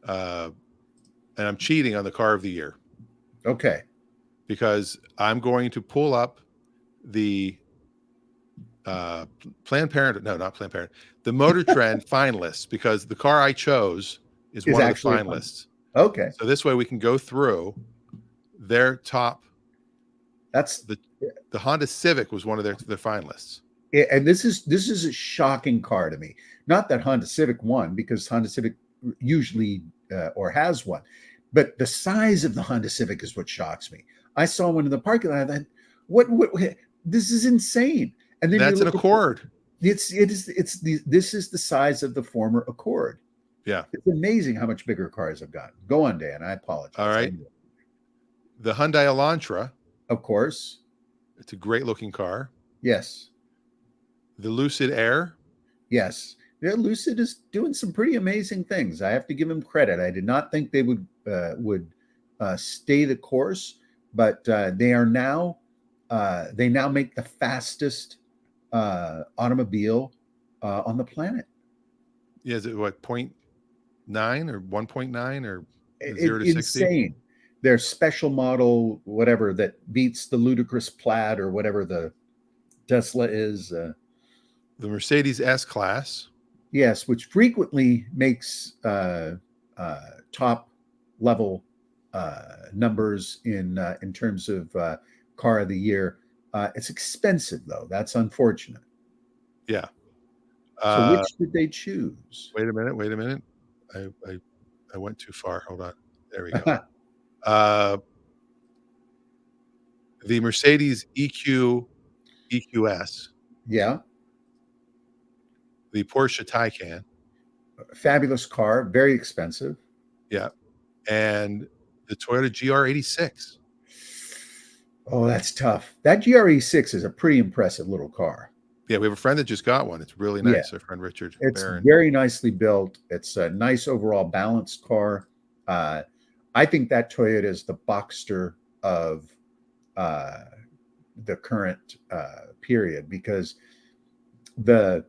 And I'm cheating on the car of the year. Okay. Because I'm going to pull up the Planned Parenthood. No, not Planned Parenthood. The Motor Trend finalists, because the car I chose is one of the actually finalists. Okay. So this way we can go through their top. That's the Honda Civic was one of their finalists. And this is a shocking car to me. Not that Honda Civic won, because Honda Civic usually or has won, but the size of the Honda Civic is what shocks me. I saw one in the parking lot. I thought, what this is insane. And then that's an Accord. This is the size of the former Accord. Yeah. It's amazing how much bigger cars have gotten. Go on, Dan. I apologize. All right. The Hyundai Elantra. Of course. It's a great looking car. Yes. The Lucid Air. Yes. Yeah, Lucid is doing some pretty amazing things. I have to give them credit. I did not think they would stay the course, but they are now they now make the fastest automobile on the planet. Yeah, is it what 0.9 or 1.9 or 0 to 60? Insane. Their special model, whatever, that beats the ludicrous Plaid or whatever the Tesla is. The Mercedes S-Class. Yes, which frequently makes top level numbers in terms of car of the year. It's expensive though. That's unfortunate. Yeah. So which did they choose? Wait a minute. I went too far. Hold on. There we go. The Mercedes EQS. Yeah. The Porsche Taycan. Fabulous car, very expensive. Yeah. And the Toyota GR86. Oh, that's tough. That GR86 is a pretty impressive little car. Yeah, we have a friend that just got one. It's really nice. Yeah. Our friend Richard. It's Barron. very nicely built. It's a nice overall balanced car. I think that Toyota is the Boxster of the current period, because the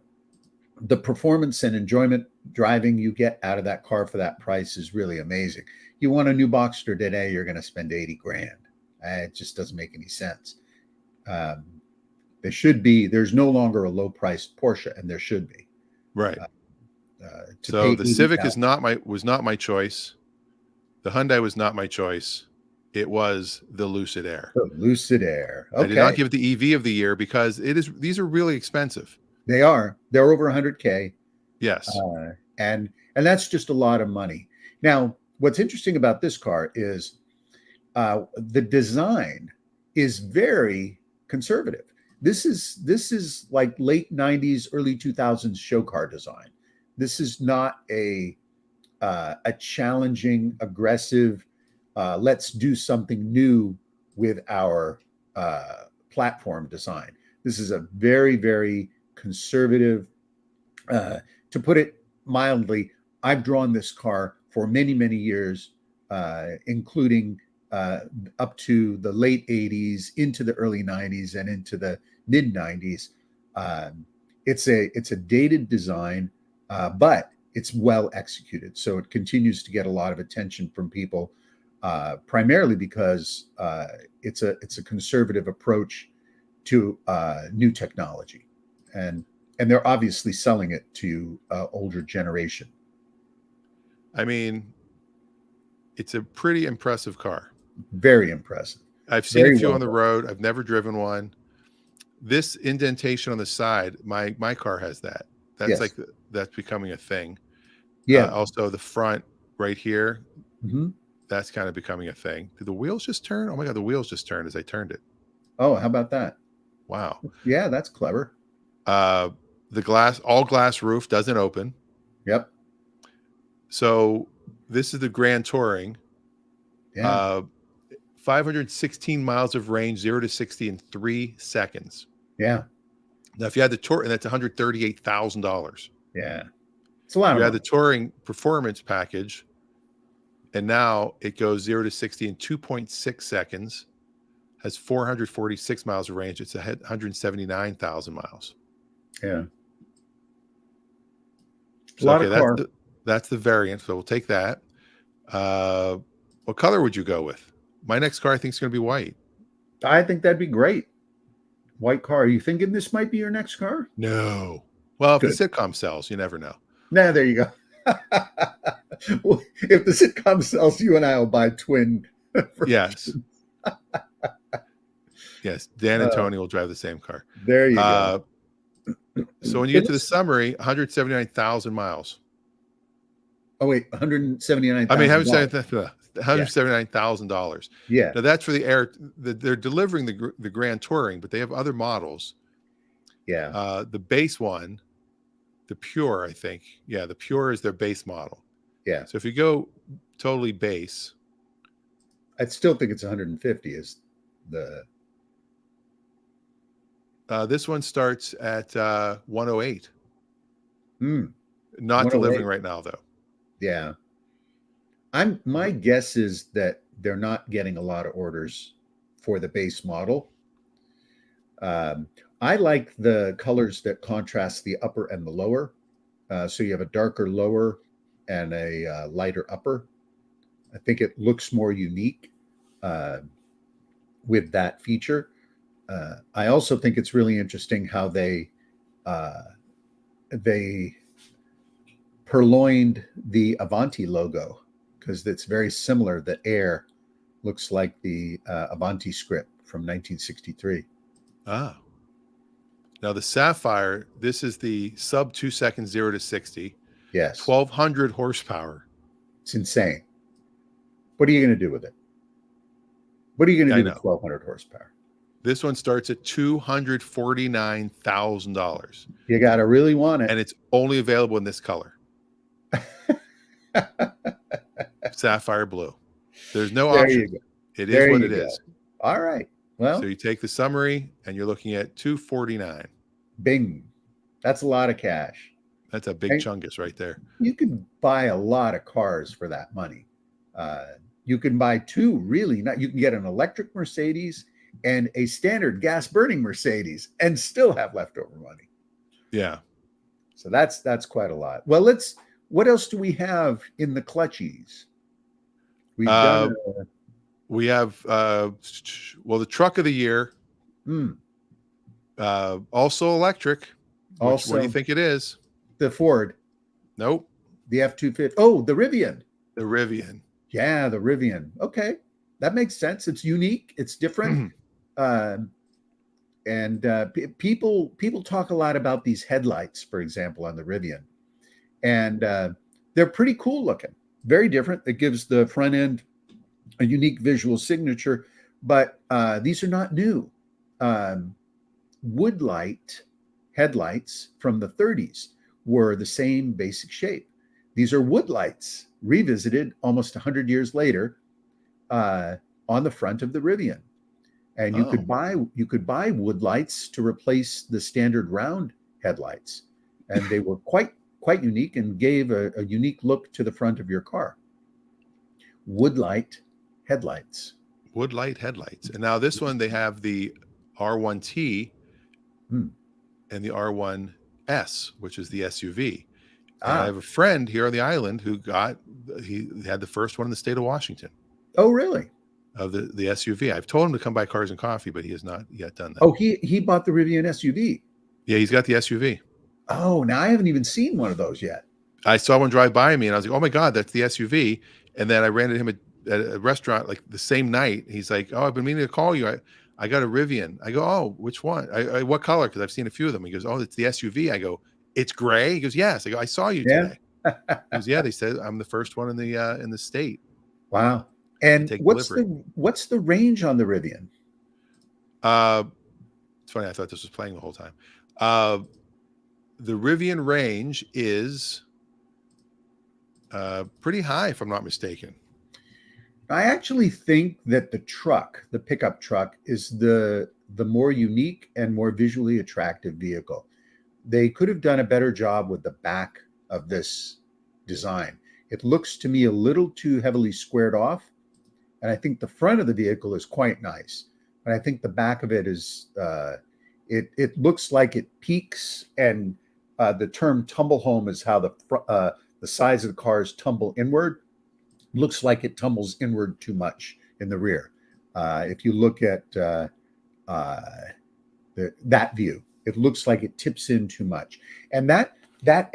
performance and enjoyment driving you get out of that car for that price is really amazing. You want a new Boxster today, you're going to spend 80 grand. It just doesn't make any sense. There's no longer a low priced Porsche, and there should be. Right. So the Civic was not my choice. The Hyundai was not my choice. It was the Lucid Air. The Lucid Air. Okay. I did not give it the EV of the year because these are really expensive. They are. They're over 100K. Yes. And that's just a lot of money. Now, what's interesting about this car is the design is very conservative. This is like late 90s, early 2000s show car design. This is not a challenging, aggressive, let's do something new with our platform design. This is a very, very conservative, to put it mildly. I've drawn this car for many, many years, including up to the late 80s, into the early 90s, and into the mid 90s. It's a dated design, but it's well executed. So it continues to get a lot of attention from people, primarily because it's a conservative approach to new technology, and they're obviously selling it to older generation. I mean, it's a pretty impressive car. Very impressive. I've seen a few on the road. I've never driven one. This indentation on the side, my car has that. That's that's becoming a thing. Yeah. Also, the front right here, mm-hmm. That's kind of becoming a thing. Did the wheels just turn? Oh my God, the wheels just turned as I turned it. Oh, how about that? Wow. Yeah, that's clever. The all glass roof doesn't open. Yep. So this is the Grand Touring. Yeah. 516 miles of range, 0 to 60 in 3 seconds. Yeah. Now, if you had the tour, and that's $138,000. Yeah. It's a lot You of had the money. touring performance package, and now it goes 0 to 60 in 2.6 seconds, has 446 miles of range. It's 179,000 miles. Yeah. A So, lot okay, of car. that's the variant. So we'll take that. What color would you go with? My next car, I think, is going to be white. I think that'd be great. White car. Are you thinking this might be your next car? No. Well, if Good. the sitcom sells, you never know. Nah, there you go. Well, if the sitcom sells, you and I will buy twin. Yes. Yes. Dan and Uh, Tony will drive the same car. There you go. So when you get to the summary, 179,000 miles. Oh wait, $179,000. I mean, $179,000. Yeah. Now that's for the air. They're delivering the Grand Touring, but they have other models. Yeah. The base one, the Pure, I think. Yeah, the Pure is their base model. Yeah. So if you go totally base, I still think it's 150 is the. This one starts at 108. Not Not delivering right now, though. Yeah. My guess is that they're not getting a lot of orders for the base model. I like the colors that contrast the upper and the lower. So you have a darker lower and a lighter upper. I think it looks more unique with that feature. I also think it's really interesting how they purloined the Avanti logo, because it's very similar. The air looks like the Avanti script from 1963. Ah. Now the Sapphire, this is the sub 2 seconds 0 to 60. Yes. 1,200 horsepower. It's insane. What are you going to do with it? What are you going to do with 1,200 horsepower? This one starts at $249,000. You got to really want it. And it's only available in this color. Sapphire blue. There's no option. It is what it is. All right. Well, so you take the summary and you're looking at $249,000. Bing. That's a lot of cash. That's a big chungus right there. You can buy a lot of cars for that money. You can buy two really. You can get an electric Mercedes and a standard gas burning Mercedes and still have leftover money. Yeah. So that's quite a lot. Well, what else do we have in the Clutchies? We have the truck of the year. Also electric. What do you think it is? The Ford. Nope. The F-250. Oh, the Rivian. The Rivian. Yeah, the Rivian. Okay. That makes sense. It's unique. It's different. People talk a lot about these headlights, for example, on the Rivian. And they're pretty cool looking. Very different. It gives the front end a unique visual signature, but these are not new. Woodlight headlights from the 30s were the same basic shape. These are woodlights revisited almost 100 years later on the front of the Rivian. And you could buy woodlights to replace the standard round headlights. And they were quite unique and gave a unique look to the front of your car. Woodlight headlights. Woodlight headlights. And now this one, they have the R1T and the R1S, which is the SUV. And I have a friend here on the island who he had the first one in the state of Washington. Oh, really? Of the SUV. I've told him to come by Cars and Coffee, but he has not yet done that. Oh, he bought the Rivian SUV. Yeah, he's got the SUV. Oh, now I haven't even seen one of those yet. I saw one drive by me and I was like, oh my God, that's the SUV. And then I ran into him at a restaurant like the same night. He's like, oh, I've been meaning to call you. I got a Rivian. I go, oh, which one? What color? Because I've seen a few of them. He goes, oh, it's the SUV. I go, it's gray. He goes, yes. I go, I saw you today. He goes, yeah. They said I'm the first one in the state. Wow. And what's the range on the Rivian? It's funny. I thought this was playing the whole time. The Rivian range is pretty high, if I'm not mistaken. I actually think that the pickup truck, is the more unique and more visually attractive vehicle. They could have done a better job with the back of this design. It looks to me a little too heavily squared off, and I think the front of the vehicle is quite nice, but I think the back of it is it looks like it peaks, and the term tumble home is how the sides of the cars tumble inward. Looks like it tumbles inward too much in the rear. If you look at uh, that view, it looks like it tips in too much, and that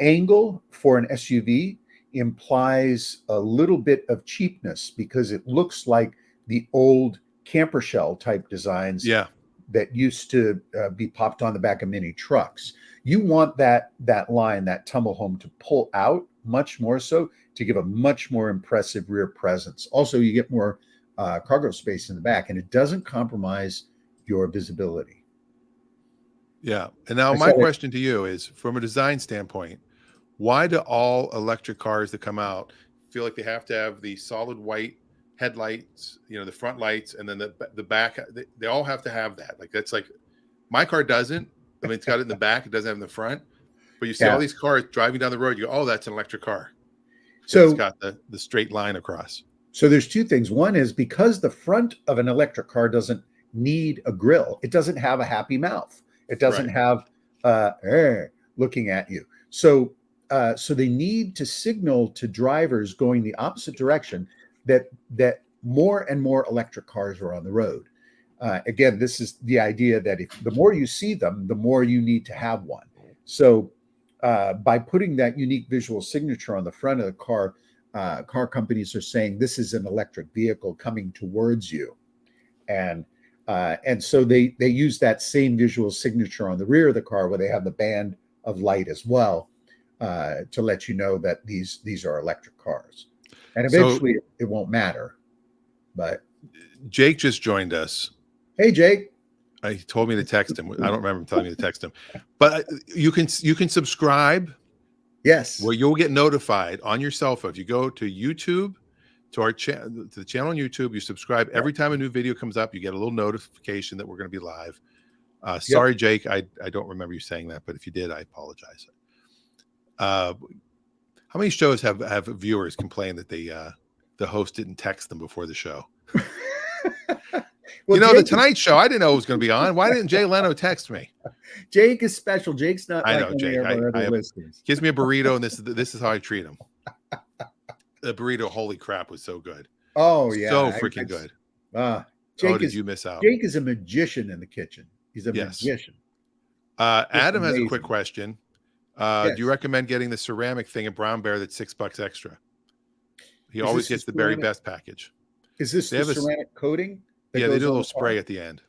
angle for an SUV implies a little bit of cheapness, because it looks like the old camper shell type designs Yeah. that used to be popped on the back of mini trucks. You want that line, that tumble home, to pull out much more so, to give a much more impressive rear presence. Also, you get more cargo space in the back, and it doesn't compromise your visibility. Yeah. And now I my said it. question to you is, from a design standpoint, why do all electric cars that come out feel like they have to have the solid white headlights, the front lights, and then the back? They all have to have that. Like, that's like, my car doesn't. I mean, it's got it in the back, it doesn't have it in the front. But you see all Yeah. these cars driving down the road, you go, oh, that's an electric car. So it's So got the straight line across. So there's two things. One is, because the front of an electric car doesn't need a grill, it doesn't have a happy mouth. It doesn't Right. have looking at you. So they need to signal to drivers going the opposite direction that more and more electric cars are on the road. Again, this is the idea that if the more you see them, the more you need to have one. So by putting that unique visual signature on the front of the car, car companies are saying this is an electric vehicle coming towards you, and so they use that same visual signature on the rear of the car, where they have the band of light as well, to let you know that these are electric cars. And eventually it won't matter. But Jake just joined us. Hey, Jake. He told me to text him. I don't remember him telling me to text him, but you can subscribe. Yes. Well, you'll get notified on your cell phone. If you go to YouTube, to our channel, to the channel on YouTube, you subscribe. Every time a new video comes up, you get a little notification that we're going to be live. Sorry, Jake, I don't remember you saying that, but if you did, I apologize. How many shows have viewers complain that the host didn't text them before the show? Well, The Tonight Show, I didn't know it was going to be on. Why didn't Jay Leno text me? Jake is special. Jake's not I like know, any Jake. of our other listeners. Gives me a burrito, and this is how I treat him. The burrito, holy crap, was so good. Oh yeah, so freaking good. Jake did you miss out? Jake is a magician in the kitchen. He's a magician. Adam has a quick question. Yes. Do you recommend getting the ceramic thing at Brown Bear that's $6 extra? He always gets the very best package. Is this the ceramic coating? Yeah, they do a little spray at the end.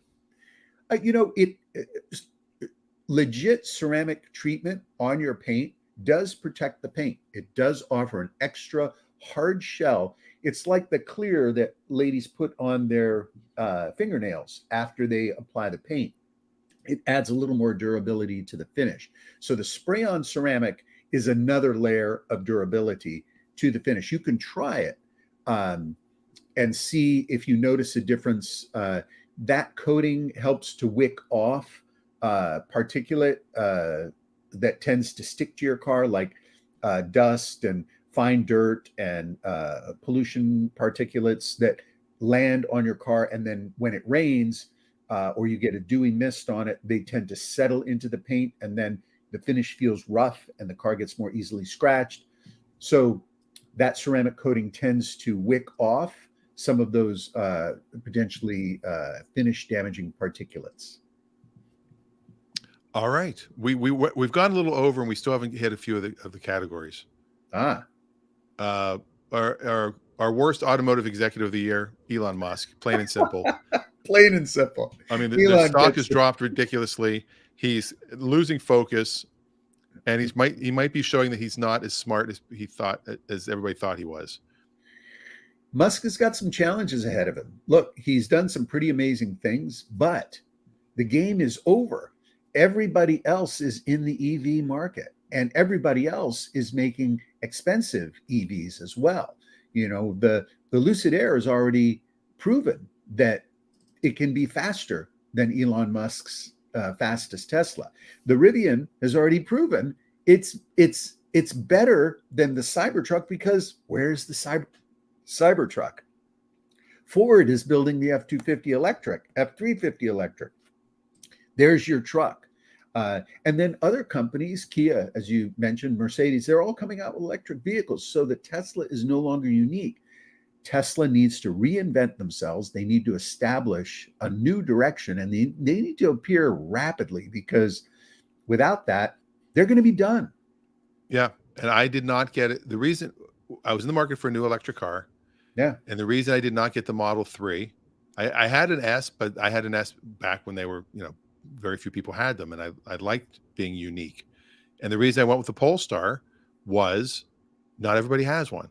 Legit ceramic treatment on your paint does protect the paint. It does offer an extra hard shell. It's like the clear that ladies put on their fingernails after they apply the paint. It adds a little more durability to the finish. So the spray-on ceramic is another layer of durability to the finish. You can try it and see if you notice a difference. That coating helps to wick off particulate that tends to stick to your car, like dust and fine dirt and pollution particulates that land on your car. And then when it rains or you get a dewy mist on it, they tend to settle into the paint, and then the finish feels rough and the car gets more easily scratched. So that ceramic coating tends to wick off some of those potentially finish damaging particulates. All right, we've gone a little over, and we still haven't hit a few of the categories. Our worst automotive executive of the year, Elon Musk, plain and simple. Plain and simple. I mean, the stock has dropped ridiculously. He's losing focus, and he might be showing that he's not as smart as everybody thought he was. Musk has got some challenges ahead of him. Look, he's done some pretty amazing things, but the game is over. Everybody else is in the EV market, and everybody else is making expensive EVs as well. The The Lucid Air has already proven that it can be faster than Elon Musk's fastest Tesla. The Rivian has already proven it's better than the Cybertruck, because where's the Cybertruck? Ford is building the F-250 electric, F-350 electric. There's your truck. And then other companies, Kia, as you mentioned, Mercedes, they're all coming out with electric vehicles, so that Tesla is no longer unique. Tesla needs to reinvent themselves. They need to establish a new direction, and they need to appear rapidly, because without that, they're going to be done. Yeah. And I did not get it. The reason I was in the market for a new electric car. Yeah. And the reason I did not get the Model 3, I had an S, but I had an S back when they were, very few people had them. And I liked being unique. And the reason I went with the Polestar was not everybody has one.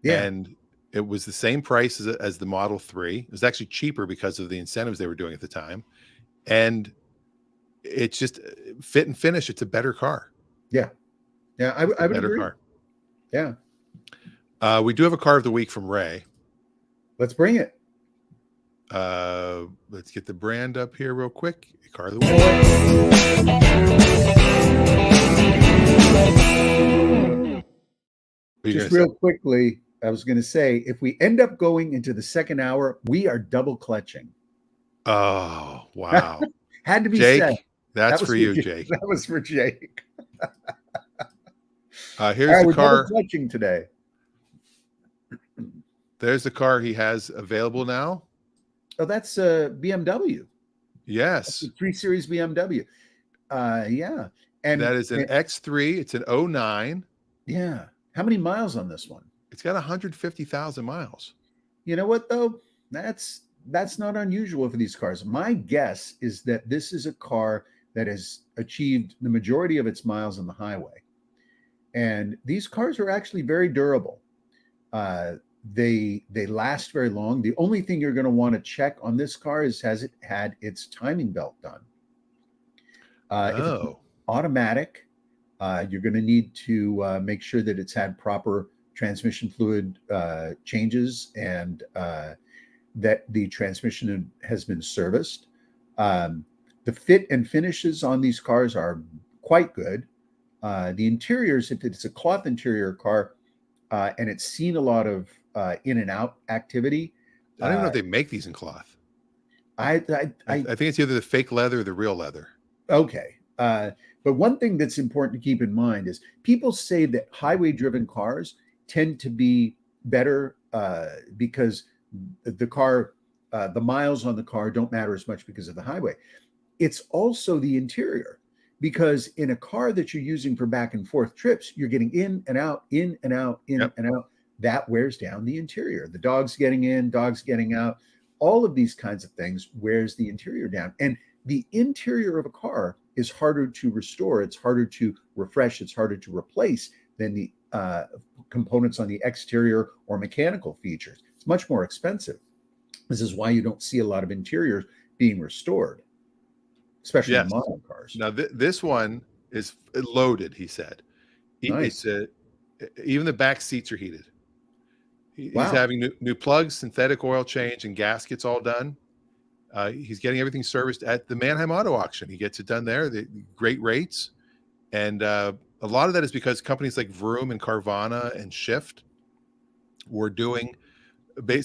Yeah. And it was the same price as the Model 3. It was actually cheaper because of the incentives they were doing at the time. And it's just fit and finish. It's a better car. Yeah. Yeah. I would better agree. car. Yeah. We do have a car of the week from Ray. Let's bring it. Let's get the brand up here real quick. Car of the week. Just real quickly, I was going to say, if we end up going into the second hour, we are double clutching. Oh, wow. Had to be Jake, said. That's for you, Jake. That was for Jake. Here's the car. Double clutching today. There's the car he has available now. Oh, that's a BMW. Yes. 3 Series BMW. Yeah. And that is an X3. It's an 09. Yeah. How many miles on this one? It's got 150,000 miles. You know what, though? That's not unusual for these cars. My guess is that this is a car that has achieved the majority of its miles on the highway. And these cars are actually very durable. They last very long. The only thing you're going to want to check on this car is, has it had its timing belt done? If it's automatic, you're going to need to make sure that it's had proper transmission fluid changes, and that the transmission has been serviced. The fit and finishes on these cars are quite good. The interiors, if it's a cloth interior car, and it's seen a lot of in and out activity. I don't know if they make these in cloth. I think it's either the fake leather or the real leather. Okay. But one thing that's important to keep in mind is people say that highway driven cars tend to be better because the car, the miles on the car don't matter as much because of the highway. It's also the interior, because in a car that you're using for back and forth trips, you're getting in and out, in and out, in and out. That wears down the interior. The dog's getting in, dog's getting out. All of these kinds of things wears the interior down. And the interior of a car is harder to restore. It's harder to refresh. It's harder to replace than the components on the exterior or mechanical features. It's much more expensive. This is why you don't see a lot of interiors being restored, especially in modern cars. Now, this one is loaded, he said. Nice. Even the back seats are heated. He's having new plugs, synthetic oil change, and gaskets all done. He's getting everything serviced at the Mannheim Auto Auction. He gets it done there. Great rates. And a lot of that is because companies like Vroom and Carvana and Shift were doing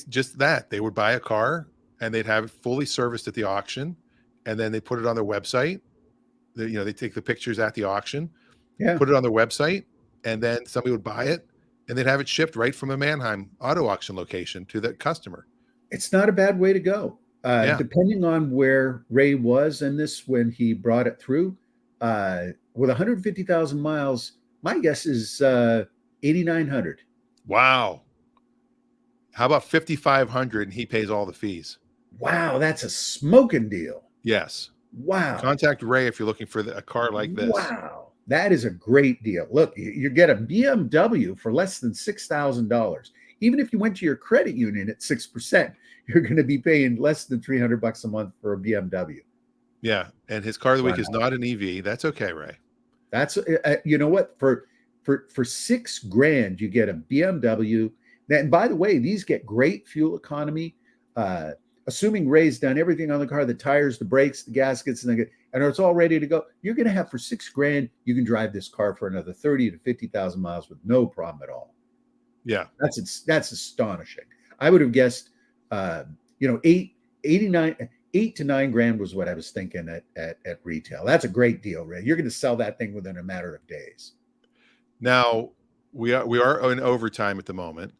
just that. They would buy a car and they'd have it fully serviced at the auction, and then they put it on their website. They take the pictures at the auction, put it on their website, and then somebody would buy it, and they'd have it shipped right from a Mannheim Auto Auction location to the customer. It's not a bad way to go. Depending on where Ray was in this when he brought it through, with 150,000 miles, my guess is 8,900. Wow. How about 5,500 and he pays all the fees? Wow, that's a smoking deal. Yes. Wow. Contact Ray if you're looking for a car like this. Wow. That is a great deal. Look, you get a BMW for less than $6,000. Even if you went to your credit union at 6%, you're going to be paying less than $300 a month for a BMW. Yeah, and his car of the week is not an EV. That's okay, Ray. That's you know what, for $6,000 you get a BMW And by the way, these get great fuel economy. Assuming Ray's done everything on the car, the tires, the brakes, the gaskets, and it's all ready to go. You're going to have for $6,000, you can drive this car for another 30 to 50,000 miles with no problem at all. Yeah, that's astonishing. I would have guessed, 8 to 9 grand was what I was thinking at retail. That's a great deal, Ray. You're going to sell that thing within a matter of days. Now we are in overtime at the moment,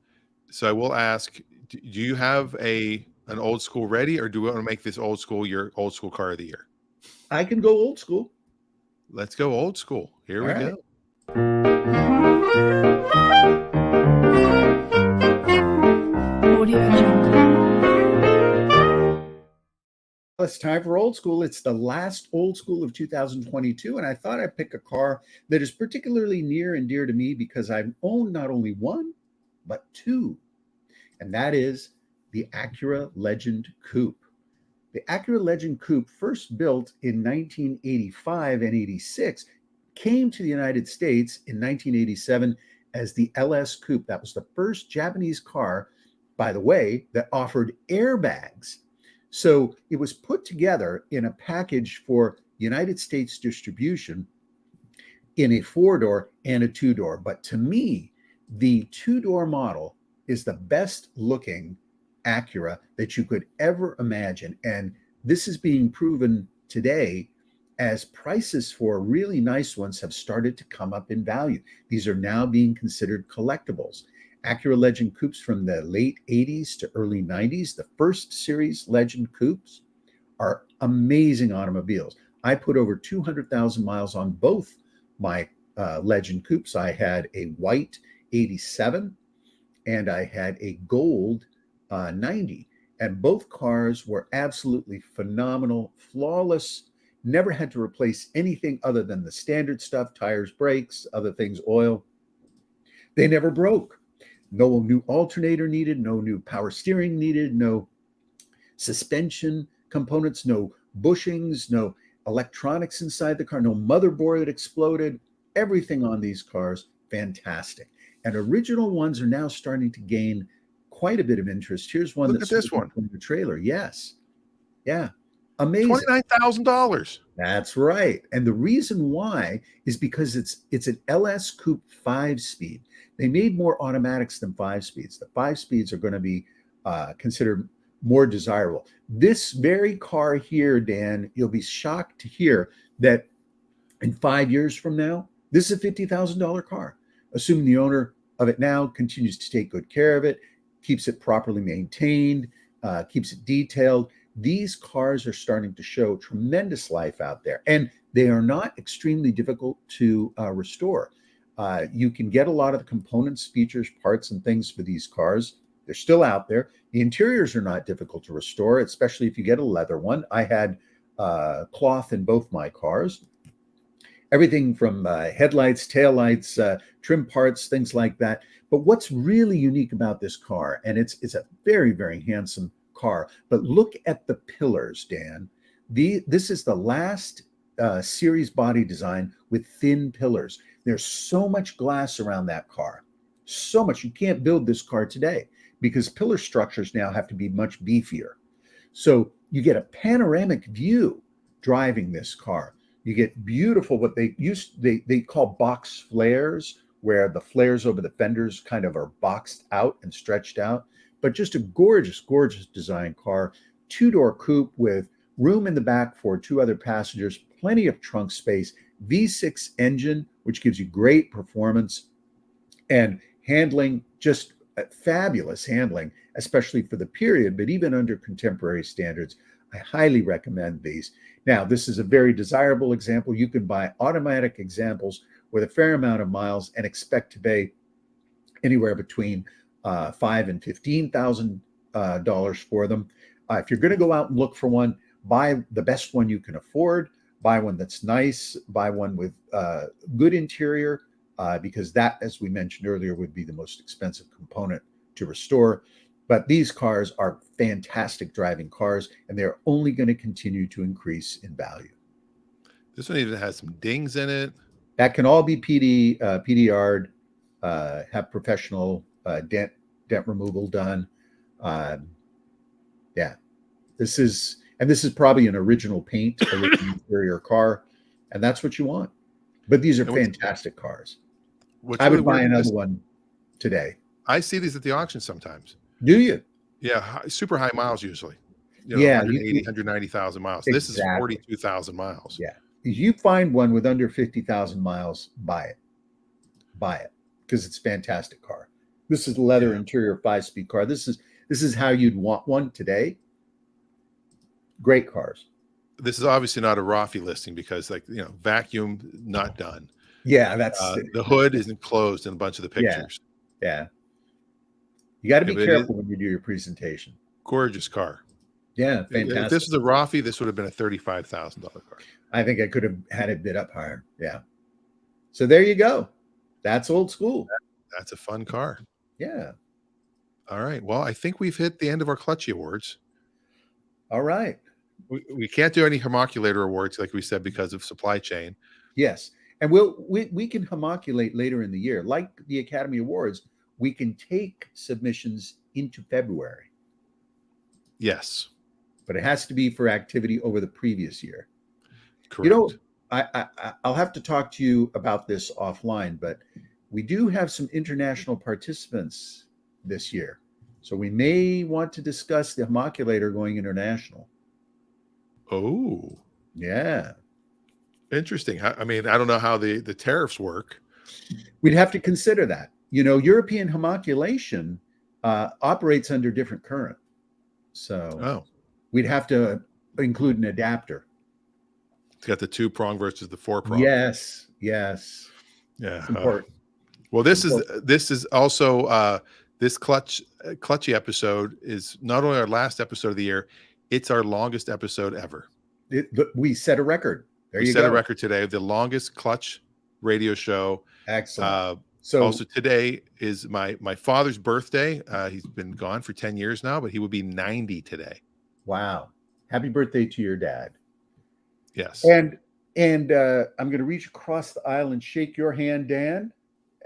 so I will ask: do you have an old school ready, or do we want to make this old school your old school car of the year? I can go old school. Let's go old school. Here we go. It's time for old school. It's the last old school of 2022, and I thought I'd pick a car that is particularly near and dear to me because I've owned not only one, but two, and that is the Acura Legend Coupe. The Acura Legend Coupe, first built in 1985 and 86, came to the United States in 1987 as the LS Coupe. That was the first Japanese car, by the way, that offered airbags. So it was put together in a package for United States distribution in a 4-door and a 2-door. But to me, the 2-door model is the best looking Acura that you could ever imagine. And this is being proven today as prices for really nice ones have started to come up in value. These are now being considered collectibles. Acura Legend Coupes from the late 80s to early 90s, the first series Legend Coupes, are amazing automobiles. I put over 200,000 miles on both my Legend Coupes. I had a white 87 and I had a gold 90. And both cars were absolutely phenomenal, flawless, never had to replace anything other than the standard stuff, tires, brakes, other things, oil. They never broke. No new alternator needed, no new power steering needed, no suspension components, no bushings, no electronics inside the car, no motherboard that exploded. Everything on these cars, fantastic. And original ones are now starting to gain quite a bit of interest. Here's one. Look at this one from the trailer. Yes. Yeah. Amazing. $29,000. That's right. And the reason why is because it's an LS Coupe 5-speed. They made more automatics than 5-speeds. The 5-speeds are going to be considered more desirable. This very car here, Dan, you'll be shocked to hear that in 5 years from now, this is a $50,000 car, assuming the owner of it now continues to take good care of it, keeps it properly maintained, keeps it detailed. These cars are starting to show tremendous life out there, and they are not extremely difficult to restore. You can get a lot of the components, features, parts, and things for these cars. They're still out there. The interiors are not difficult to restore, especially if you get a leather one. I had cloth in both my cars. Everything from headlights, taillights, trim parts, things like that. But what's really unique about this car, and it's a very, very handsome car, but look at the pillars, Dan. This is the last series body design with thin pillars. There's so much glass around that car, so much. You can't build this car today because pillar structures now have to be much beefier. So you get a panoramic view driving this car. You get beautiful, what they call box flares, where the flares over the fenders kind of are boxed out and stretched out. But just a gorgeous, gorgeous design car, 2-door coupe with room in the back for 2 other passengers, plenty of trunk space, V6 engine, which gives you great performance, and handling, just fabulous handling, especially for the period, but even under contemporary standards. I highly recommend these. Now, this is a very desirable example. You can buy automatic examples with a fair amount of miles and expect to pay anywhere between $5,000 and $15,000 for them. If you're going to go out and look for one, buy the best one you can afford. Buy one that's nice. Buy one with good interior, because that, as we mentioned earlier, would be the most expensive component to restore. But these cars are fantastic driving cars, and they're only going to continue to increase in value. This one even has some dings in it. That can all be PDR'd, have professional dent dent removal done. Yeah, this is probably an original paint, original interior car, and that's what you want. But these are And what's- fantastic cars. What's I really would buy weird another is one today. I see these at the auction sometimes. Do you? Yeah, super high miles usually. Yeah, 180, 190,000 miles. This is exactly. 42,000 miles. Yeah. If you find one with under 50,000 miles, buy it. Buy it because it's a fantastic car. This is a leather interior 5-speed car. This is how you'd want one today. Great cars. This is obviously not a Raffi listing because, vacuum not done. Yeah, that's The hood isn't closed in a bunch of the pictures. Yeah. You got to be but careful when you do your presentation. Gorgeous car. Yeah, fantastic. If this was a Raffi, this would have been a $35,000 car. I think I could have had it bid up higher. Yeah. So there you go. That's old school. That's a fun car. Yeah. All right. Well, I think we've hit the end of our Clutchy Awards. All right. We can't do any Homoculator Awards, like we said, because of supply chain. Yes. And we can homoculate later in the year. Like the Academy Awards, we can take submissions into February. Yes. But it has to be for activity over the previous year. Correct. I'll have to talk to you about this offline, but we do have some international participants this year. So we may want to discuss the homoculator going international. Oh. Yeah. Interesting. I mean, I don't know how the tariffs work. We'd have to consider that. European homoculation operates under different current. So we'd have to include an adapter. It's got the 2-prong versus the 4-prong. Yes. Yeah. It's important. Well, this is also this Clutchy episode is not only our last episode of the year, it's our longest episode ever. We set a record. We set a record today, the longest Clutch radio show. Excellent. So also today is my father's birthday. He's been gone for 10 years now, but he would be 90 today. Wow. Happy birthday to your dad. Yes. And I'm going to reach across the aisle and shake your hand, Dan.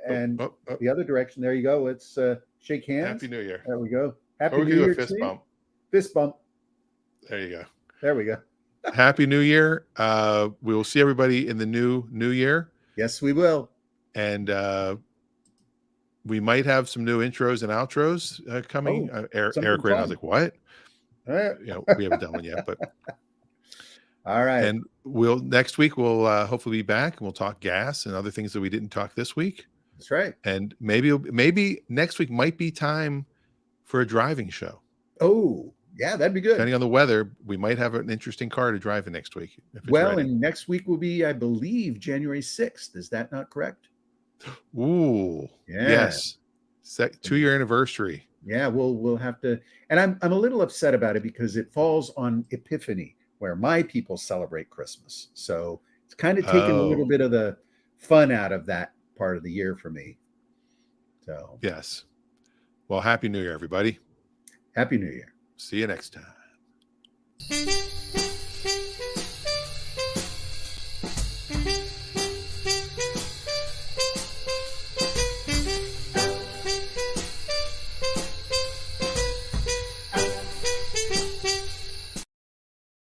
And the other direction. There you go. Let's shake hands. Happy New Year. There we go. Happy New Year. A fist bump. Fist bump. There you go. There we go. Happy New Year. We will see everybody in the new year. Yes, we will. And we might have some new intros and outros coming. Eric read, I was like, what? We haven't done one yet, but all right. And next week we'll hopefully be back and we'll talk gas and other things that we didn't talk this week. That's right. And maybe next week might be time for a driving show. Oh, yeah, that'd be good. Depending on the weather, we might have an interesting car to drive in next week. And next week will be, I believe, January 6th. Is that not correct? Ooh, yeah. Yes. 2-year anniversary. Yeah, we'll have to. And I'm a little upset about it because it falls on Epiphany, where my people celebrate Christmas. So it's kind of taken a little bit of the fun out of that part of the year for me. So yes. Well, Happy New Year, everybody. Happy New Year. See you next time.